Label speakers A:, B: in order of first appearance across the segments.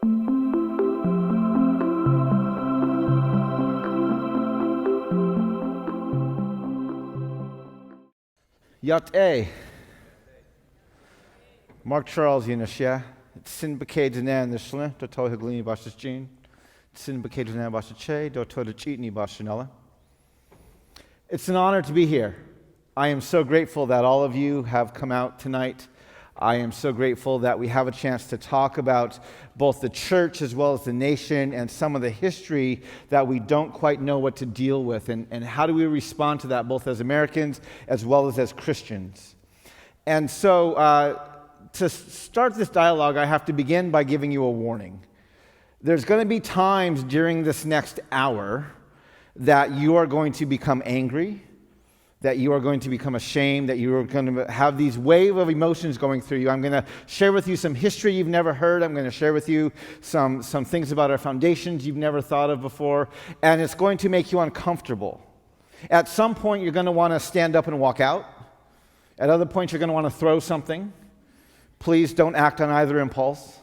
A: Yat Mark Charles Yinashia. Sin beked nan the shlin to toy glini bashas jean. Sin beked nan bashas che do to the cheatney bashanella. It's an honor to be here. I am so grateful that all of you have come out tonight. I am so grateful that we have a chance to talk about both the church as well as the nation and some of the history that we don't quite know what to deal with, and how do we respond to that both as Americans as well as Christians. And so to start this dialogue, I have to begin by giving you a warning. There's going to be times during this next hour that you are going to become angry, that you are going to become ashamed, that you are going to have these wave of emotions going through you. I'm going to share with you some history you've never heard. I'm going to share with you some things about our foundations you've never thought of before, and it's going to make you uncomfortable. At some point, you're going to want to stand up and walk out. At other points, you're going to want to throw something. Please don't act on either impulse.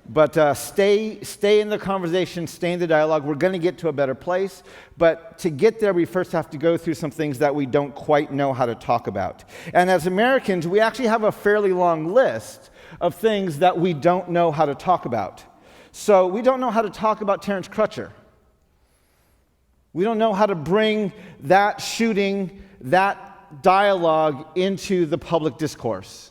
A: But stay in the conversation, stay in the dialogue. We're going to get to a better place. But to get there, we first have to go through some things that we don't quite know how to talk about. And as Americans, we actually have a fairly long list of things that we don't know how to talk about. So we don't know how to talk about Terrence Crutcher. We don't know how to bring that shooting, that dialogue into the public discourse.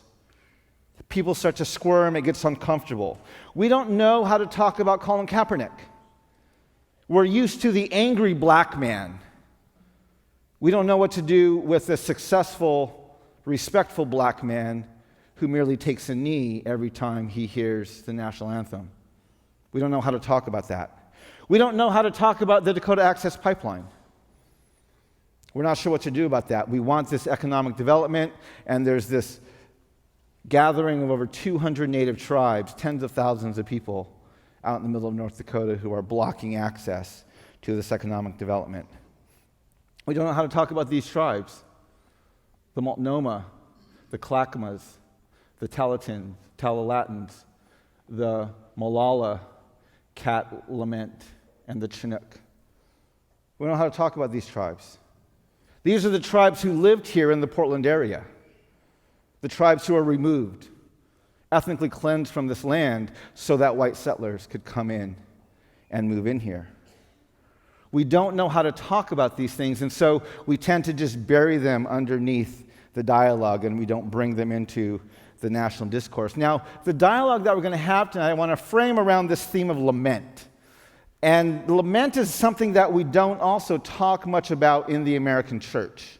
A: People start to squirm, it gets uncomfortable. We don't know how to talk about Colin Kaepernick. We're used to the angry black man. We don't know what to do with a successful, respectful black man who merely takes a knee every time he hears the national anthem. We don't know how to talk about that. We don't know how to talk about the Dakota Access Pipeline. We're not sure what to do about that. We want this economic development, and there's this gathering of over 200 native tribes, tens of thousands of people out in the middle of North Dakota who are blocking access to this economic development. We don't know how to talk about these tribes. The Multnomah, the Clackamas, the Talatins, Talalatans, the Molalla, Cat, Lament, and the Chinook. We don't know how to talk about these tribes. These are the tribes who lived here in the Portland area. The tribes who are removed, ethnically cleansed from this land so that white settlers could come in and move in here. We don't know how to talk about these things, and so we tend to just bury them underneath the dialogue, and we don't bring them into the national discourse. Now, the dialogue that we're going to have tonight, I want to frame around this theme of lament. And lament is something that we don't also talk much about in the American church.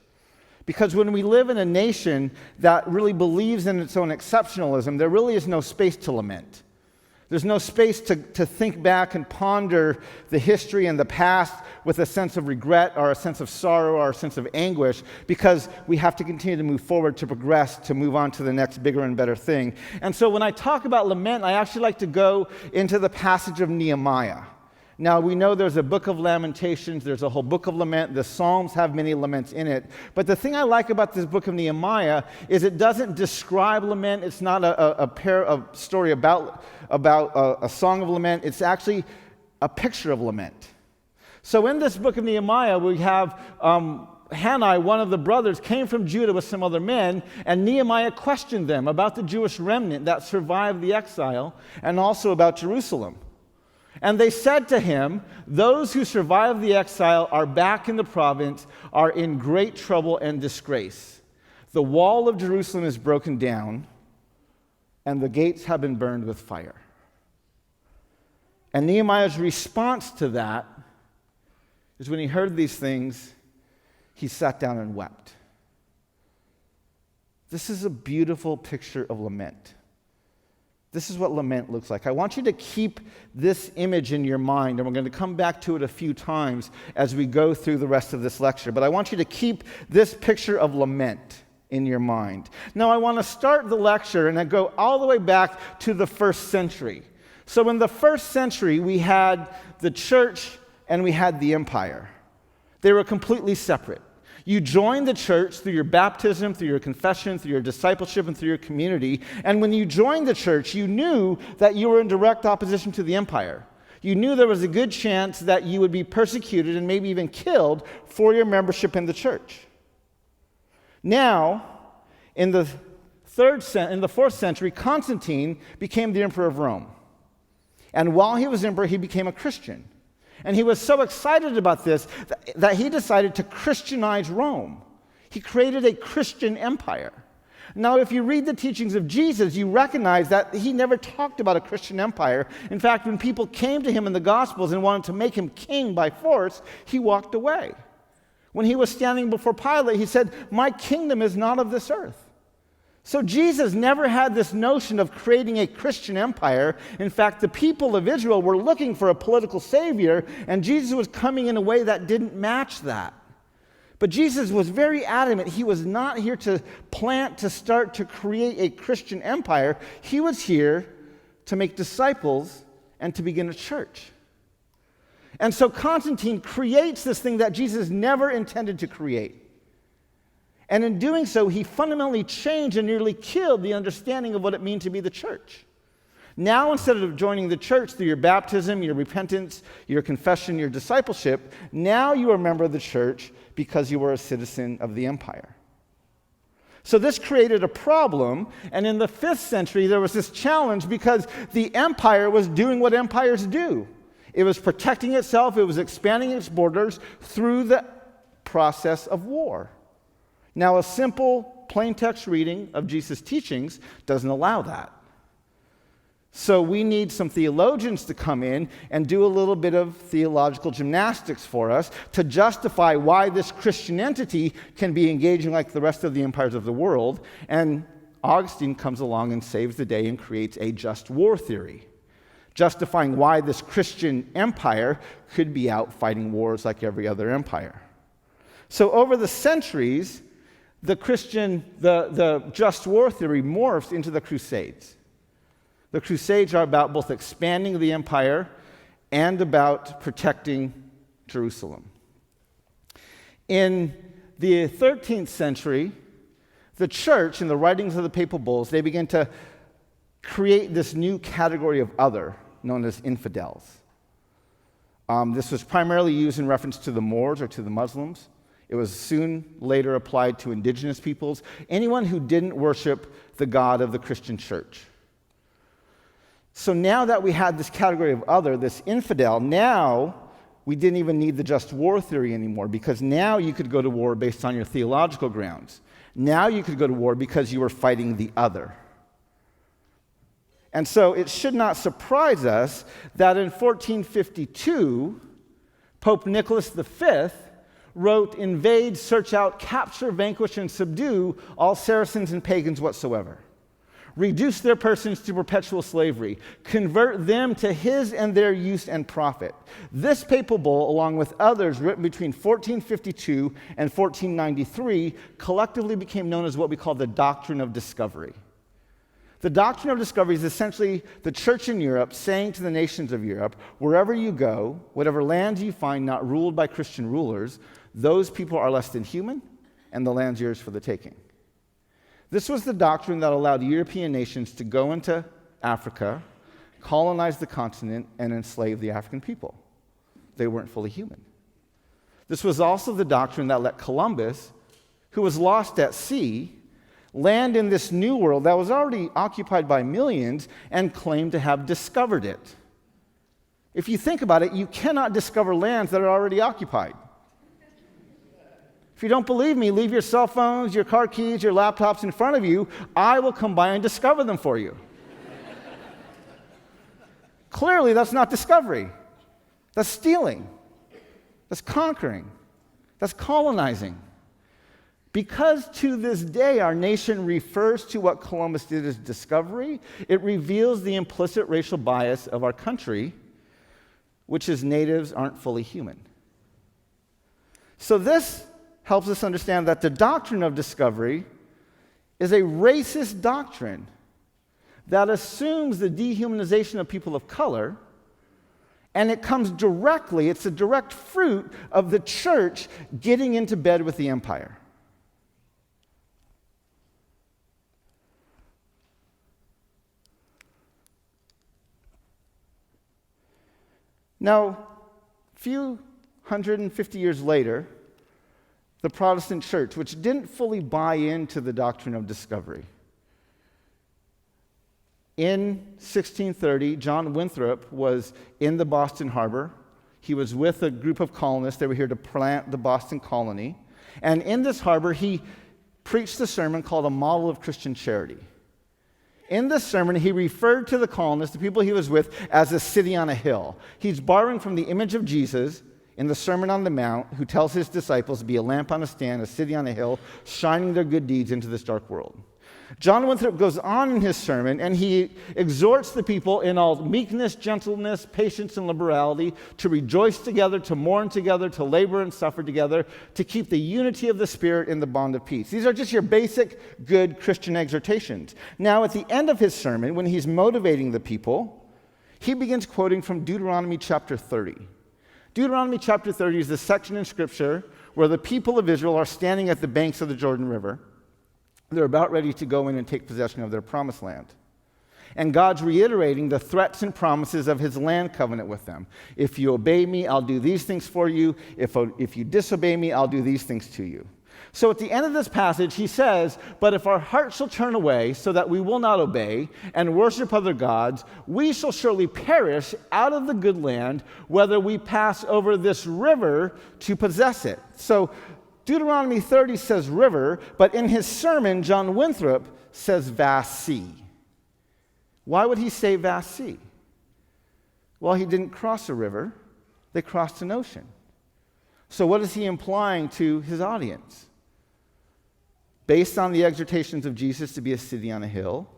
A: Because when we live in a nation that really believes in its own exceptionalism, there really is no space to lament. There's no space to think back and ponder the history and the past with a sense of regret or a sense of sorrow or a sense of anguish, because we have to continue to move forward, to progress, to move on to the next bigger and better thing. And so when I talk about lament, I actually like to go into the passage of Nehemiah. Now, we know there's a book of Lamentations, there's a whole book of lament, the Psalms have many laments in it. But the thing I like about this book of Nehemiah is it doesn't describe lament. It's not a story about a song of lament. It's actually a picture of lament. So in this book of Nehemiah, we have Hanai, one of the brothers, came from Judah with some other men, and Nehemiah questioned them about the Jewish remnant that survived the exile and also about Jerusalem. And they said to him, "Those who survived the exile are back in the province, are in great trouble and disgrace. The wall of Jerusalem is broken down, and the gates have been burned with fire." And Nehemiah's response to that is when he heard these things, he sat down and wept. This is a beautiful picture of lament. This is what lament looks like. I want you to keep this image in your mind, and we're going to come back to it a few times as we go through the rest of this lecture. But I want you to keep this picture of lament in your mind. Now, I want to start the lecture and I go all the way back to the first century. So in the first century, we had the church and we had the empire. They were completely separate. You joined the church through your baptism, through your confession, through your discipleship, and through your community. And when you joined the church, you knew that you were in direct opposition to the empire. You knew there was a good chance that you would be persecuted and maybe even killed for your membership in the church. Now, in the 4th century, Constantine became the emperor of Rome. And while he was emperor, he became a Christian. And he was so excited about this that he decided to Christianize Rome. He created a Christian empire. Now, if you read the teachings of Jesus, you recognize that he never talked about a Christian empire. In fact, when people came to him in the Gospels and wanted to make him king by force, he walked away. When he was standing before Pilate, he said, "My kingdom is not of this earth." So Jesus never had this notion of creating a Christian empire. In fact, the people of Israel were looking for a political savior, and Jesus was coming in a way that didn't match that. But Jesus was very adamant. He was not here to start to create a Christian empire. He was here to make disciples and to begin a church. And so Constantine creates this thing that Jesus never intended to create. And in doing so, he fundamentally changed and nearly killed the understanding of what it means to be the church. Now, instead of joining the church through your baptism, your repentance, your confession, your discipleship, now you are a member of the church because you were a citizen of the empire. So this created a problem, and in the 5th century, there was this challenge because the empire was doing what empires do. It was protecting itself, it was expanding its borders through the process of war. Now, a simple, plain text reading of Jesus' teachings doesn't allow that. So we need some theologians to come in and do a little bit of theological gymnastics for us to justify why this Christian entity can be engaging like the rest of the empires of the world. And Augustine comes along and saves the day and creates a just war theory, justifying why this Christian empire could be out fighting wars like every other empire. So over the centuries, the just war theory morphs into the Crusades. The Crusades are about both expanding the empire and about protecting Jerusalem. In the 13th century, the church, in the writings of the papal bulls, they began to create this new category of other, known as infidels. This was primarily used in reference to the Moors or to the Muslims. It was soon later applied to indigenous peoples, anyone who didn't worship the God of the Christian church. So now that we had this category of other, this infidel, now we didn't even need the just war theory anymore, because now you could go to war based on your theological grounds. Now you could go to war because you were fighting the other. And so it should not surprise us that in 1452, Pope Nicholas V wrote, "Invade, search out, capture, vanquish, and subdue all Saracens and pagans whatsoever. Reduce their persons to perpetual slavery. Convert them to his and their use and profit." This papal bull, along with others written between 1452 and 1493, collectively became known as what we call the doctrine of discovery. The doctrine of discovery is essentially the church in Europe saying to the nations of Europe, wherever you go, whatever lands you find not ruled by Christian rulers, those people are less than human, and the land's yours for the taking. This was the doctrine that allowed European nations to go into Africa, colonize the continent, and enslave the African people. They weren't fully human. This was also the doctrine that let Columbus, who was lost at sea, land in this new world that was already occupied by millions and claim to have discovered it. If you think about it, you cannot discover lands that are already occupied. If you don't believe me, leave your cell phones, your car keys, your laptops in front of you. I will come by and discover them for you. Clearly, that's not discovery. That's stealing. That's conquering. That's colonizing. Because to this day our nation refers to what Columbus did as discovery, it reveals the implicit racial bias of our country, which is natives aren't fully human. So this helps us understand that the doctrine of discovery is a racist doctrine that assumes the dehumanization of people of color And it comes directly, it's a direct fruit of the church getting into bed with the empire. Now, a few 150 years later, the Protestant church, which didn't fully buy into the doctrine of discovery. In 1630, John Winthrop was in the Boston harbor. He was with a group of colonists. They were here to plant the Boston colony. And in this harbor, he preached a sermon called A Model of Christian Charity. In this sermon, he referred to the colonists, the people he was with, as a city on a hill. He's borrowing from the image of Jesus in the Sermon on the Mount, who tells his disciples to be a lamp on a stand, a city on a hill, shining their good deeds into this dark world. John Winthrop goes on in his sermon, and he exhorts the people in all meekness, gentleness, patience, and liberality to rejoice together, to mourn together, to labor and suffer together, to keep the unity of the Spirit in the bond of peace. These are just your basic good Christian exhortations. Now, at the end of his sermon, when he's motivating the people, he begins quoting from Deuteronomy chapter 30. Deuteronomy chapter 30 is the section in Scripture where the people of Israel are standing at the banks of the Jordan River. They're about ready to go in and take possession of their promised land. And God's reiterating the threats and promises of his land covenant with them. If you obey me, I'll do these things for you. If you disobey me, I'll do these things to you. So at the end of this passage, he says, but if our hearts shall turn away so that we will not obey and worship other gods, we shall surely perish out of the good land, whether we pass over this river to possess it. So Deuteronomy 30 says river, but in his sermon, John Winthrop says vast sea. Why would he say vast sea? Well, he didn't cross a river. They crossed an ocean. So what is he implying to his audience? Based on the exhortations of Jesus to be a city on a hill,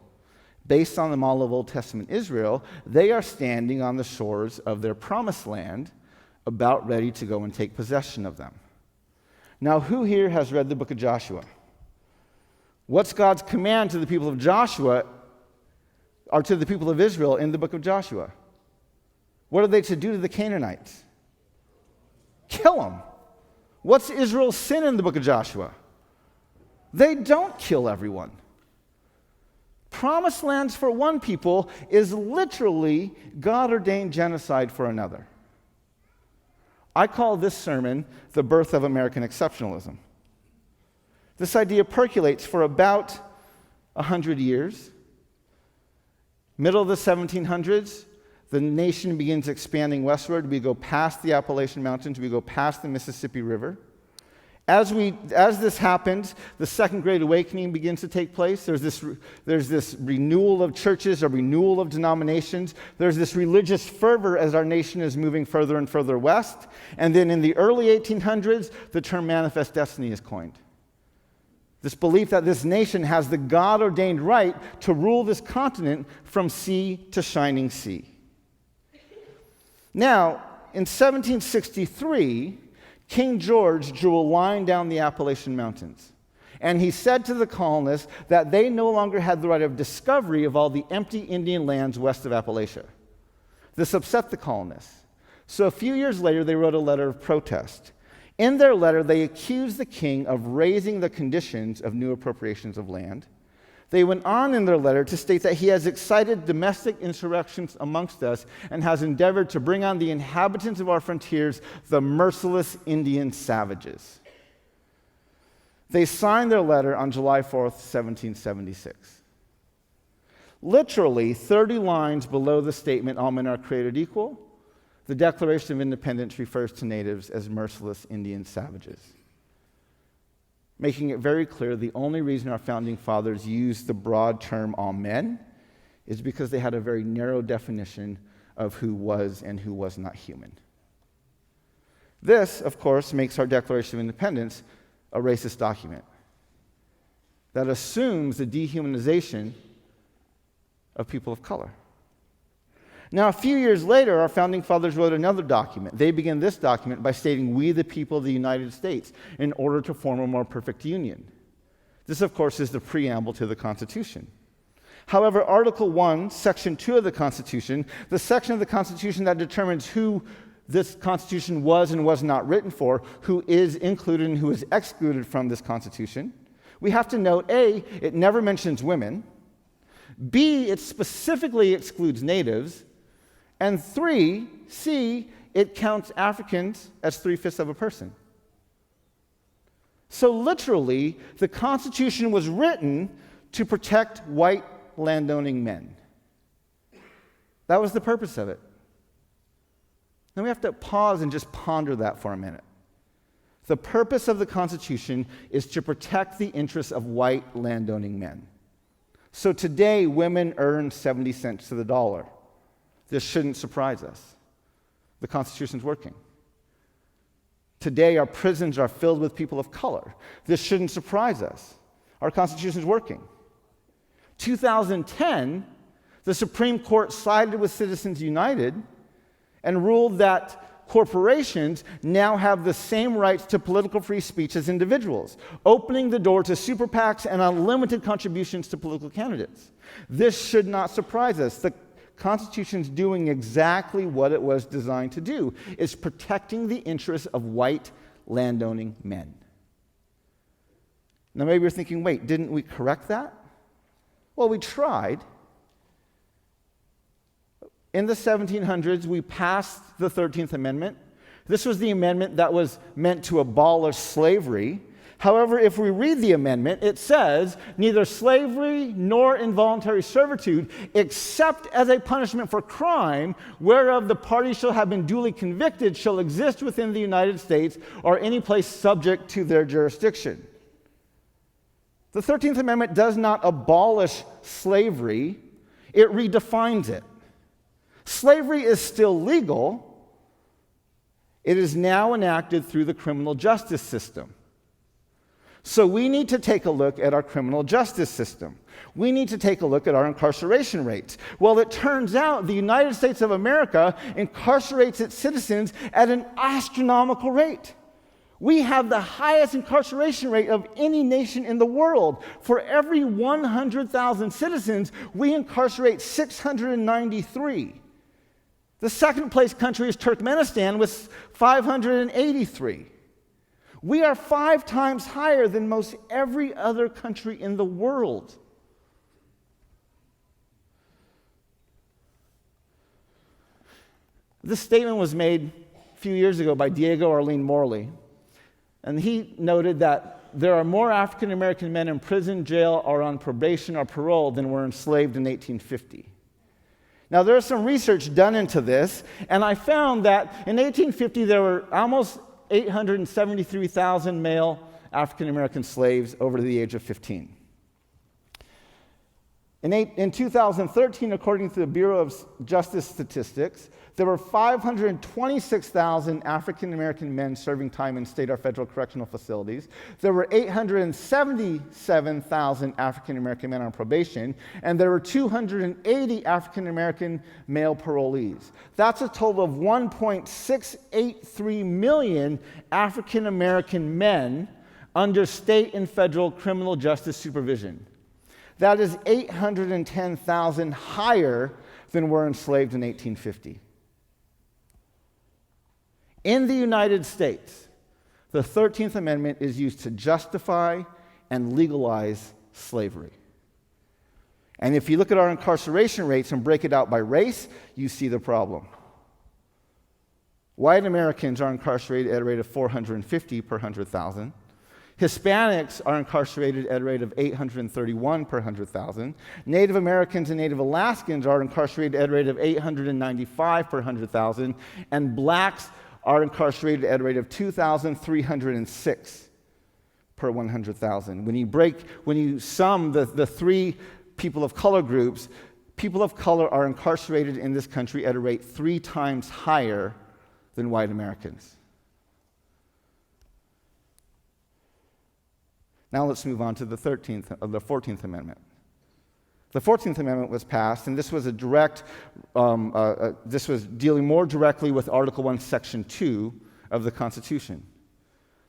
A: based on the model of Old Testament Israel, they are standing on the shores of their promised land, about ready to go and take possession of them. Now, who here has read the book of Joshua? What's God's command to the people of Joshua, or to the people of Israel in the book of Joshua? What are they to do to the Canaanites? Kill them. What's Israel's sin in the book of Joshua? They don't kill everyone. Promised lands for one people is literally God-ordained genocide for another. I call this sermon the birth of American exceptionalism. This idea percolates for about 100 years. Middle of the 1700s, the nation begins expanding westward. We go past the Appalachian Mountains. We go past the Mississippi River. As this happens, the Second Great Awakening begins to take place. There's this renewal of churches, a renewal of denominations. There's this religious fervor as our nation is moving further and further west. And then in the early 1800s, the term manifest destiny is coined. This belief that this nation has the God-ordained right to rule this continent from sea to shining sea. Now, in 1763, King George drew a line down the Appalachian Mountains. And he said to the colonists that they no longer had the right of discovery of all the empty Indian lands west of Appalachia. This upset the colonists. So a few years later, they wrote a letter of protest. In their letter, they accused the king of raising the conditions of new appropriations of land. They went on in their letter to state that he has excited domestic insurrections amongst us and has endeavored to bring on the inhabitants of our frontiers the merciless Indian savages. They signed their letter on July 4th, 1776. Literally 30 lines below the statement, all men are created equal, the Declaration of Independence refers to natives as merciless Indian savages, making it very clear the only reason our founding fathers used the broad term all men is because they had a very narrow definition of who was and who was not human. This, of course, makes our Declaration of Independence a racist document that assumes the dehumanization of people of color. Now, a few years later, our founding fathers wrote another document. They begin this document by stating, "We, the people of the United States," in order to form a more perfect union. This, of course, is the preamble to the Constitution. However, Article 1, Section 2 of the Constitution, the section of the Constitution that determines who this Constitution was and was not written for, who is included and who is excluded from this Constitution, we have to note, A, it never mentions women, B, it specifically excludes natives, and C, it counts Africans as 3/5 of a person. So literally, the Constitution was written to protect white landowning men. That was the purpose of it. Now we have to pause and just ponder that for a minute. The purpose of the Constitution is to protect the interests of white landowning men. So today, women earn 70 cents to the dollar. This shouldn't surprise us. The Constitution's working. Today, our prisons are filled with people of color. This shouldn't surprise us. Our Constitution's working. 2010, the Supreme Court sided with Citizens United and ruled that corporations now have the same rights to political free speech as individuals, opening the door to super PACs and unlimited contributions to political candidates. This should not surprise us. The Constitution's doing exactly what it was designed to do, is protecting the interests of white landowning men. Now maybe you're thinking, wait, didn't we correct that? Well, we tried. In the 1700s, we passed the 13th Amendment. This was the amendment that was meant to abolish slavery. However, if we read the amendment, it says, neither slavery nor involuntary servitude, except as a punishment for crime, whereof the party shall have been duly convicted, shall exist within the United States or any place subject to their jurisdiction. The 13th Amendment does not abolish slavery, it redefines it. Slavery is still legal. It is now enacted through the criminal justice system. So we need to take a look at our criminal justice system. We need to take a look at our incarceration rates. Well, it turns out the United States of America incarcerates its citizens at an astronomical rate. We have the highest incarceration rate of any nation in the world. For every 100,000 citizens, we incarcerate 693. The second place country is Turkmenistan with 583. We are 5 times higher than most every other country in the world. This statement was made a few years ago by Diego Arlene Morley, and he noted that there are more African American men in prison, jail, or on probation or parole than were enslaved in 1850. Now, there's some research done into this, and I found that in 1850 there were almost 873,000 male African American slaves over the age of 15. In 2013, according to the Bureau of Justice Statistics, there were 526,000 African American men serving time in state or federal correctional facilities. There were 877,000 African American men on probation, and there were 280 African American male parolees. That's a total of 1.683 million African American men under state and federal criminal justice supervision. That is 810,000 higher than were enslaved in 1850. In the United States, the 13th Amendment is used to justify and legalize slavery. And if you look at our incarceration rates and break it out by race, you see the problem. White Americans are incarcerated at a rate of 450 per 100,000. Hispanics are incarcerated at a rate of 831 per 100,000. Native Americans and Native Alaskans are incarcerated at a rate of 895 per 100,000. And blacks are incarcerated at a rate of 2,306 per 100,000. When you sum the three people of color groups, people of color are incarcerated in this country at a rate 3 times higher than white Americans. Now let's move on to the 14th Amendment. The 14th Amendment was passed, and this was this was dealing more directly with Article 1, Section 2 of the Constitution.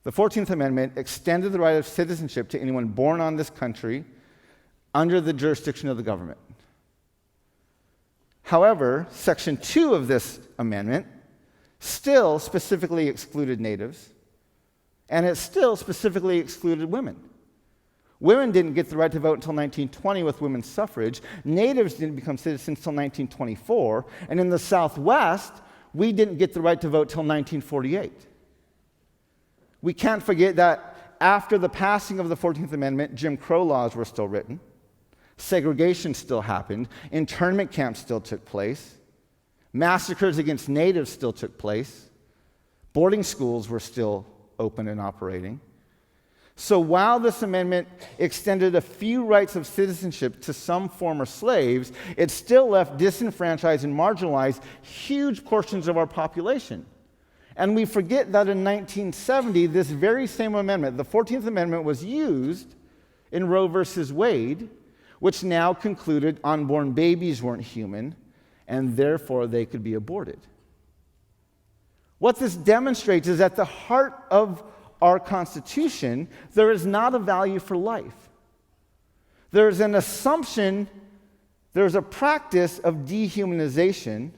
A: The 14th Amendment extended the right of citizenship to anyone born on this country under the jurisdiction of the government. However, Section 2 of this amendment still specifically excluded natives, and it still specifically excluded women. Women didn't get the right to vote until 1920 with women's suffrage. Natives didn't become citizens until 1924. And in the Southwest, we didn't get the right to vote until 1948. We can't forget that after the passing of the 14th Amendment, Jim Crow laws were still written. Segregation still happened. Internment camps still took place. Massacres against natives still took place. Boarding schools were still open and operating. So while this amendment extended a few rights of citizenship to some former slaves, it still left disenfranchised and marginalized huge portions of our population. And we forget that in 1970, this very same amendment, the 14th Amendment, was used in Roe versus Wade, which now concluded unborn babies weren't human, and therefore they could be aborted. What this demonstrates is at the heart of our Constitution, there is not a value for life. There's an assumption, there's a practice of dehumanization,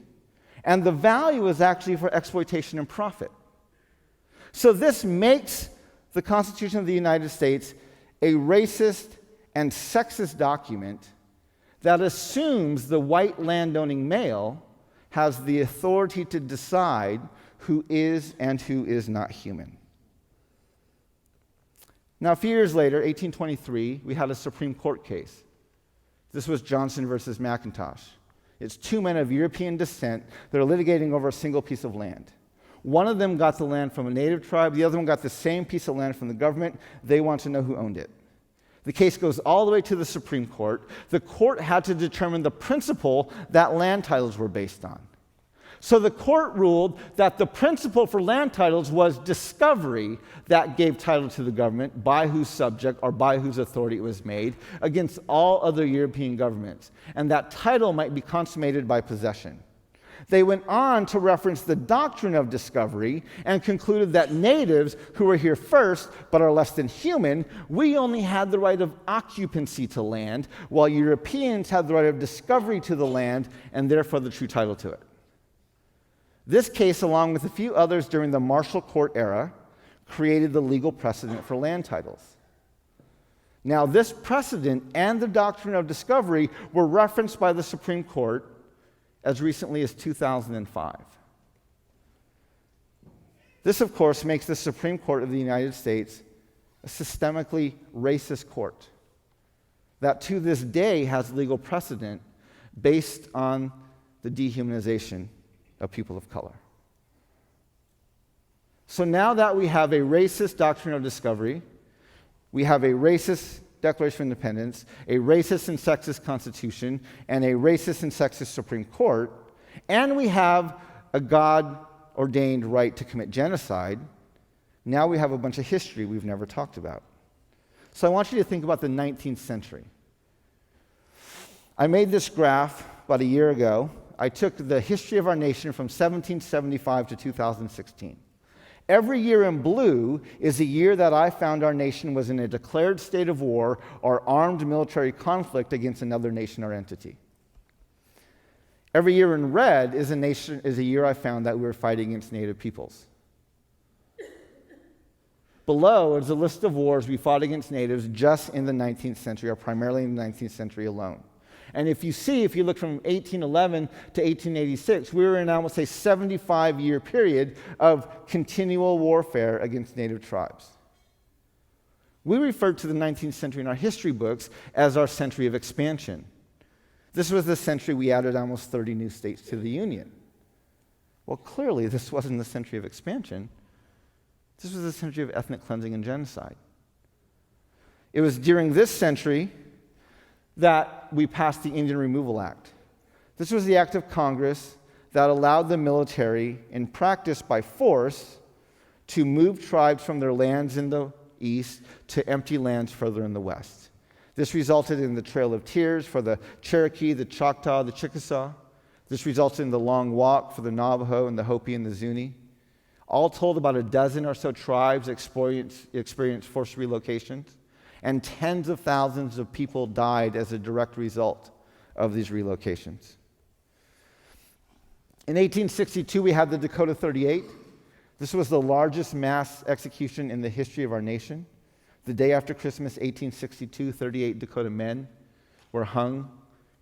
A: and the value is actually for exploitation and profit. So this makes the Constitution of the United States a racist and sexist document that assumes the white landowning male has the authority to decide who is and who is not human. Now, a few years later, 1823, we had a Supreme Court case. This was Johnson versus McIntosh. It's two men of European descent that are litigating over a single piece of land. One of them got the land from a native tribe. The other one got the same piece of land from the government. They want to know who owned it. The case goes all the way to the Supreme Court. The court had to determine the principle that land titles were based on. So the court ruled that the principle for land titles was discovery that gave title to the government, by whose subject or by whose authority it was made, against all other European governments. And that title might be consummated by possession. They went on to reference the doctrine of discovery and concluded that natives who were here first but are less than human, we only had the right of occupancy to land, while Europeans had the right of discovery to the land and therefore the true title to it. This case, along with a few others during the Marshall Court era, created the legal precedent for land titles. Now, this precedent and the doctrine of discovery were referenced by the Supreme Court as recently as 2005. This, of course, makes the Supreme Court of the United States a systemically racist court that to this day has legal precedent based on the dehumanization of people of color. So now that we have a racist doctrine of discovery, we have a racist Declaration of Independence, a racist and sexist Constitution, and a racist and sexist Supreme Court, and we have a God-ordained right to commit genocide, now we have a bunch of history we've never talked about. So I want you to think about the 19th century. I made this graph about a year ago. I took the history of our nation from 1775 to 2016. Every year in blue is a year that I found our nation was in a declared state of war or armed military conflict against another nation or entity. Every year in red is a year I found that we were fighting against native peoples. Below is a list of wars we fought against natives just in the 19th century, or primarily in the 19th century alone. And if you look from 1811 to 1886, we were in almost a 75-year period of continual warfare against native tribes. We refer to the 19th century in our history books as our century of expansion. This was the century we added almost 30 new states to the Union. Well, clearly, this wasn't the century of expansion. This was the century of ethnic cleansing and genocide. It was during this century that we passed the Indian Removal Act. This was the act of Congress that allowed the military, in practice by force, to move tribes from their lands in the east to empty lands further in the west. This resulted in the Trail of Tears for the Cherokee, the Choctaw, the Chickasaw. This resulted in the Long Walk for the Navajo and the Hopi and the Zuni. All told, about a dozen or so tribes experienced forced relocations, and tens of thousands of people died as a direct result of these relocations. In 1862, we had the Dakota 38. This was the largest mass execution in the history of our nation. The day after Christmas, 1862, 38 Dakota men were hung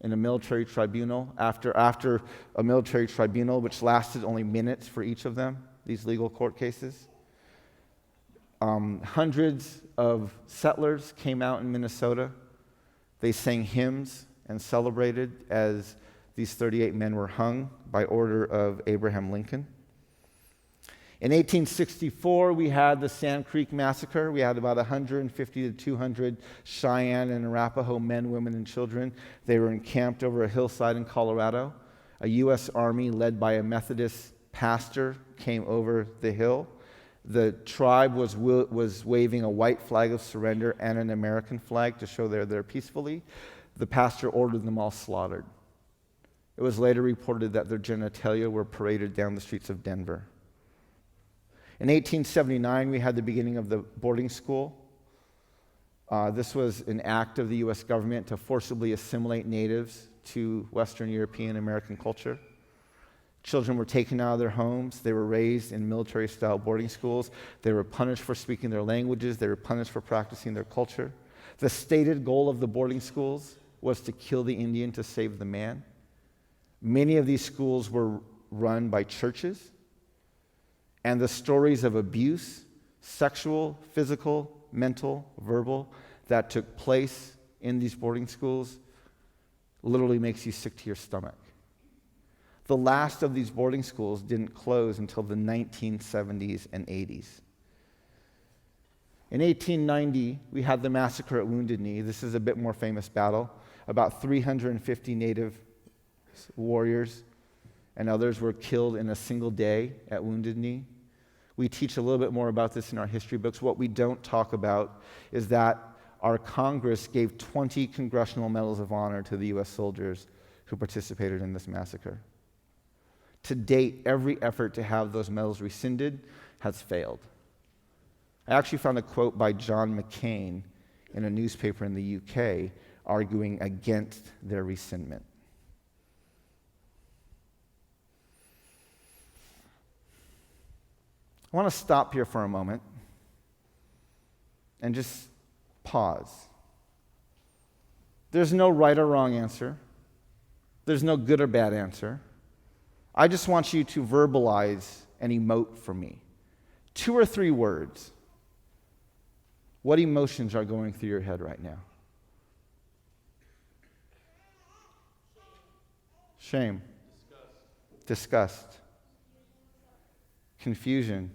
A: in a military tribunal after a military tribunal which lasted only minutes for each of them, these legal court cases. Hundreds of settlers came out in Minnesota. They sang hymns and celebrated as these 38 men were hung by order of Abraham Lincoln. In 1864, we had the Sand Creek Massacre. We had about 150 to 200 Cheyenne and Arapaho men, women, and children. They were encamped over a hillside in Colorado. A U.S. Army led by a Methodist pastor came over the hill. The tribe was waving a white flag of surrender and an American flag to show they're there peacefully. The pastor ordered them all slaughtered. It was later reported that their genitalia were paraded down the streets of Denver. In 1879, we had the beginning of the boarding school. This was an act of the U.S. government to forcibly assimilate natives to Western European American culture. Children were taken out of their homes. They were raised in military-style boarding schools. They were punished for speaking their languages. They were punished for practicing their culture. The stated goal of the boarding schools was to kill the Indian to save the man. Many of these schools were run by churches, and the stories of abuse, sexual, physical, mental, verbal, that took place in these boarding schools literally makes you sick to your stomach. The last of these boarding schools didn't close until the 1970s and 80s. In 1890, we had the massacre at Wounded Knee. This is a bit more famous battle. About 350 Native warriors and others were killed in a single day at Wounded Knee. We teach a little bit more about this in our history books. What we don't talk about is that our Congress gave 20 Congressional Medals of Honor to the U.S. soldiers who participated in this massacre. To date, every effort to have those medals rescinded has failed. I actually found a quote by John McCain in a newspaper in the UK arguing against their rescindment. I want to stop here for a moment and just pause. There's no right or wrong answer. There's no good or bad answer. I just want you to verbalize and emote for me. 2 or 3 words. What emotions are going through your head right now? Shame. Disgust. Confusion.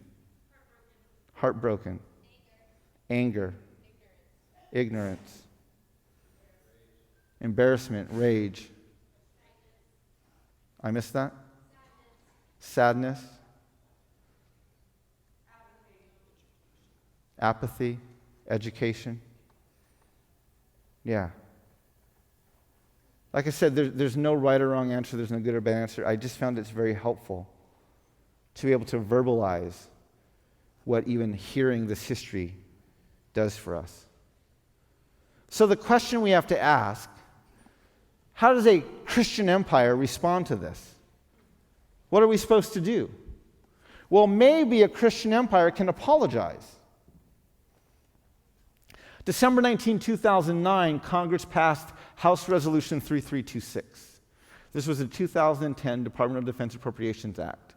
A: Heartbroken. Anger. Ignorance. Embarrassment. Rage. I missed that? Sadness. Apathy. Education. Yeah. Like I said, there's no right or wrong answer. There's no good or bad answer. I just found it's very helpful to be able to verbalize what even hearing this history does for us. So the question we have to ask, how does a Christian empire respond to this? What are we supposed to do? Well, maybe a Christian empire can apologize. December 19, 2009, Congress passed House Resolution 3326. This was a 2010 Department of Defense Appropriations Act,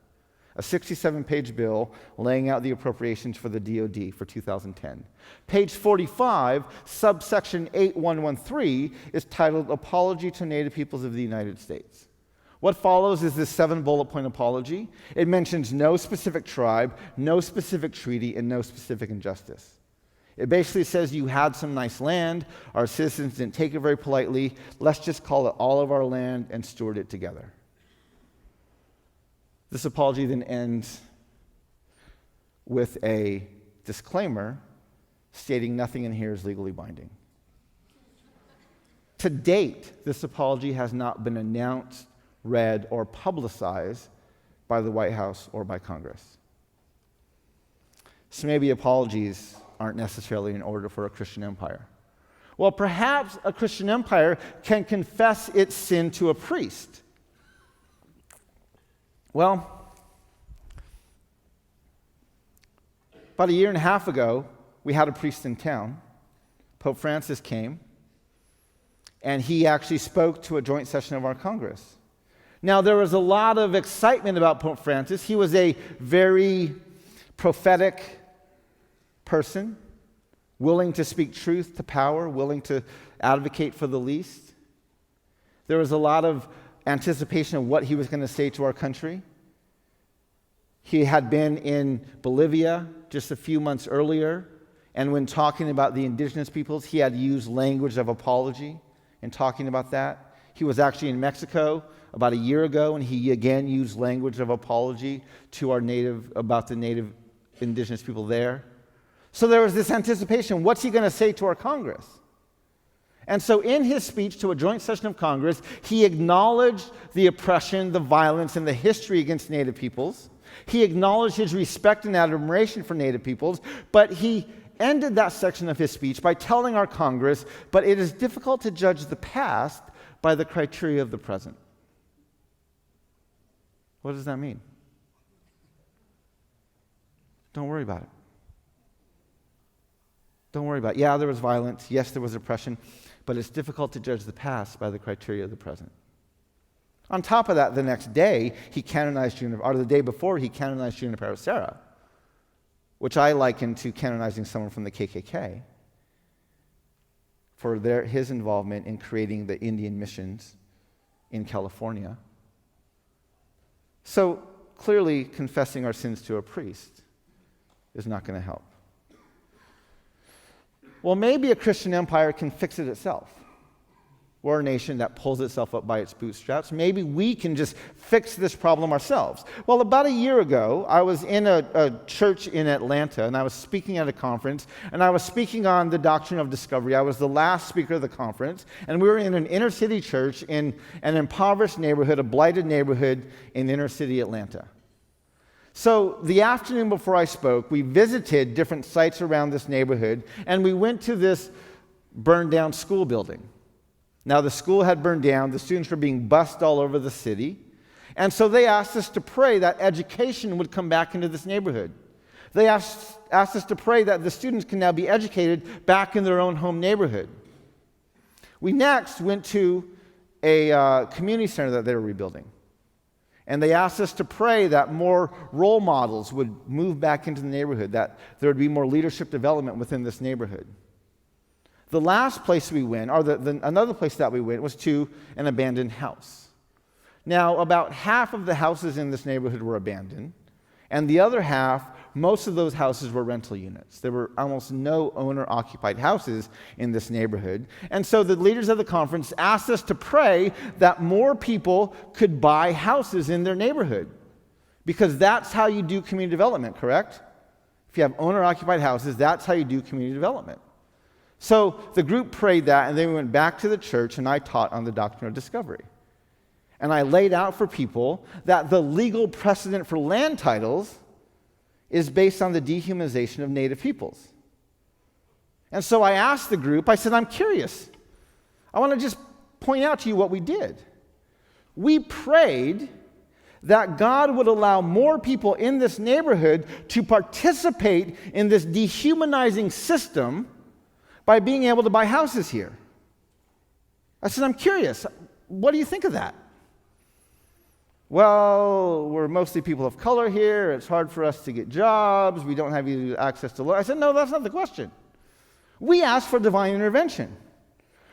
A: a 67-page bill laying out the appropriations for the DoD for 2010. Page 45, subsection 8113, is titled Apology to Native Peoples of the United States. What follows is this 7-bullet point apology. It mentions no specific tribe, no specific treaty, and no specific injustice. It basically says you had some nice land, our citizens didn't take it very politely, let's just call it all of our land and steward it together. This apology then ends with a disclaimer stating nothing in here is legally binding. To date, this apology has not been announced, read, or publicized by the White House or by Congress. So maybe apologies aren't necessarily in order for a Christian empire. Well, perhaps a Christian empire can confess its sin to a priest. Well, about a year and a half ago, we had a priest in town. Pope Francis came, and he actually spoke to a joint session of our Congress. Now, there was a lot of excitement about Pope Francis. He was a very prophetic person, willing to speak truth to power, willing to advocate for the least. There was a lot of anticipation of what he was going to say to our country. He had been in Bolivia just a few months earlier, and when talking about the indigenous peoples, he had used language of apology in talking about that. He was actually in Mexico about a year ago, and he again used language of apology to about the native indigenous people there. So there was this anticipation, what's he going to say to our Congress? And so in his speech to a joint session of Congress, he acknowledged the oppression, the violence, and the history against Native peoples. He acknowledged his respect and admiration for Native peoples, but he ended that section of his speech by telling our Congress, but it is difficult to judge the past by the criteria of the present. What does that mean? Don't worry about it. Don't worry about it. Yeah, there was violence. Yes, there was oppression. But it's difficult to judge the past by the criteria of the present. On top of that, the next day, the day before, he canonized Junipero Serra, which I liken to canonizing someone from the KKK for his involvement in creating the Indian missions in California. So clearly, confessing our sins to a priest is not going to help. Well, maybe a Christian empire can fix it itself. We're a nation that pulls itself up by its bootstraps. Maybe we can just fix this problem ourselves. Well, about a year ago, I was in a church in Atlanta, and I was speaking at a conference, and I was speaking on the doctrine of discovery. I was the last speaker of the conference, and we were in an inner city church in an impoverished neighborhood, a blighted neighborhood in inner city Atlanta. So the afternoon before I spoke, we visited different sites around this neighborhood, and we went to this burned down school building. Now, the school had burned down. The students were being bused all over the city. And so they asked us to pray that education would come back into this neighborhood. They asked us to pray that the students can now be educated back in their own home neighborhood. We next went to a community center that they were rebuilding. And they asked us to pray that more role models would move back into the neighborhood, that there would be more leadership development within this neighborhood. The last place we went, or another place that we went, was to an abandoned house. Now, about half of the houses in this neighborhood were abandoned, and the other half, most of those houses were rental units. There were almost no owner-occupied houses in this neighborhood. And so the leaders of the conference asked us to pray that more people could buy houses in their neighborhood, because that's how you do community development, correct? If you have owner-occupied houses, that's how you do community development. So the group prayed that, and then we went back to the church, and I taught on the doctrine of discovery. And I laid out for people that the legal precedent for land titles is based on the dehumanization of Native peoples. And so I asked the group, I said, I'm curious. I want to just point out to you what we did. We prayed that God would allow more people in this neighborhood to participate in this dehumanizing system by being able to buy houses here. I said, I'm curious. What do you think of that? Well, we're mostly people of color here. It's hard for us to get jobs. We don't have access to loans. I said, no, that's not the question. We asked for divine intervention.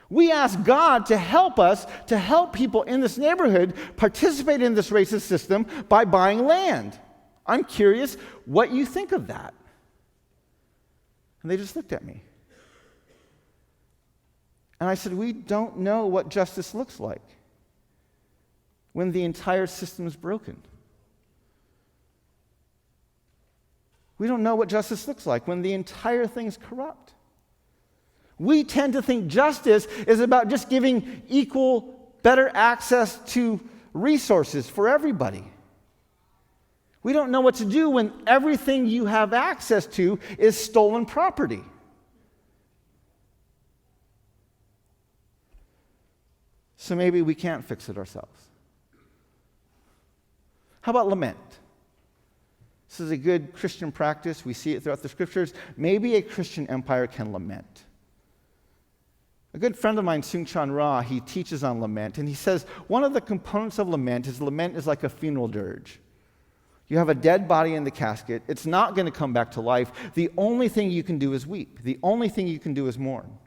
A: We asked God to help us, to help people in this neighborhood participate in this racist system by buying land. I'm curious what you think of that. And they just looked at me. And I said, we don't know what justice looks like when the entire system is broken. We don't know what justice looks like when the entire thing is corrupt. We tend to think justice is about just giving equal, better access to resources for everybody. We don't know what to do when everything you have access to is stolen property. So maybe we can't fix it ourselves. How about lament? This is a good Christian practice. We see it throughout the scriptures. Maybe a Christian empire can lament. A good friend of mine, Seung-Chan Ra, he teaches on lament, and he says one of the components of lament is like a funeral dirge. You have a dead body in the casket. It's not going to come back to life. The only thing you can do is weep. The only thing you can do is mourn.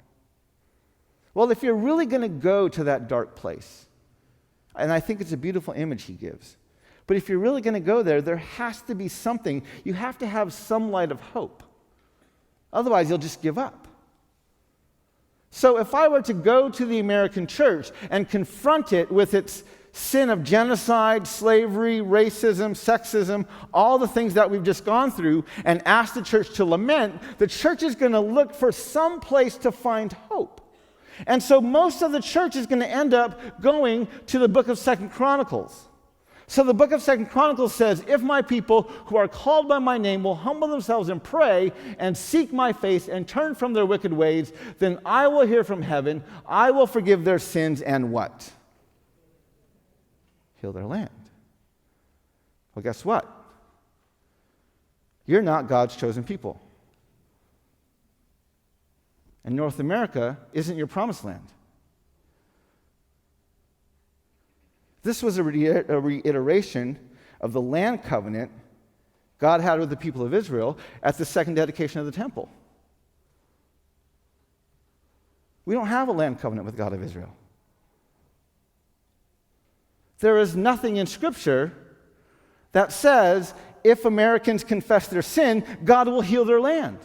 A: Well, if you're really going to go to that dark place, and I think it's a beautiful image he gives, but if you're really going to go there, there has to be something. You have to have some light of hope. Otherwise, you'll just give up. So if I were to go to the American church and confront it with its sin of genocide, slavery, racism, sexism, all the things that we've just gone through, and ask the church to lament, the church is going to look for some place to find hope. And so most of the church is going to end up going to the book of 2 Chronicles. So the book of 2 Chronicles says, if my people who are called by my name will humble themselves and pray and seek my face and turn from their wicked ways, then I will hear from heaven, I will forgive their sins and what? Heal their land. Well, guess what? You're not God's chosen people. And North America isn't your promised land. This was a reiteration of the land covenant God had with the people of Israel at the second dedication of the temple. We don't have a land covenant with God of Israel. There is nothing in Scripture that says if Americans confess their sin, God will heal their land.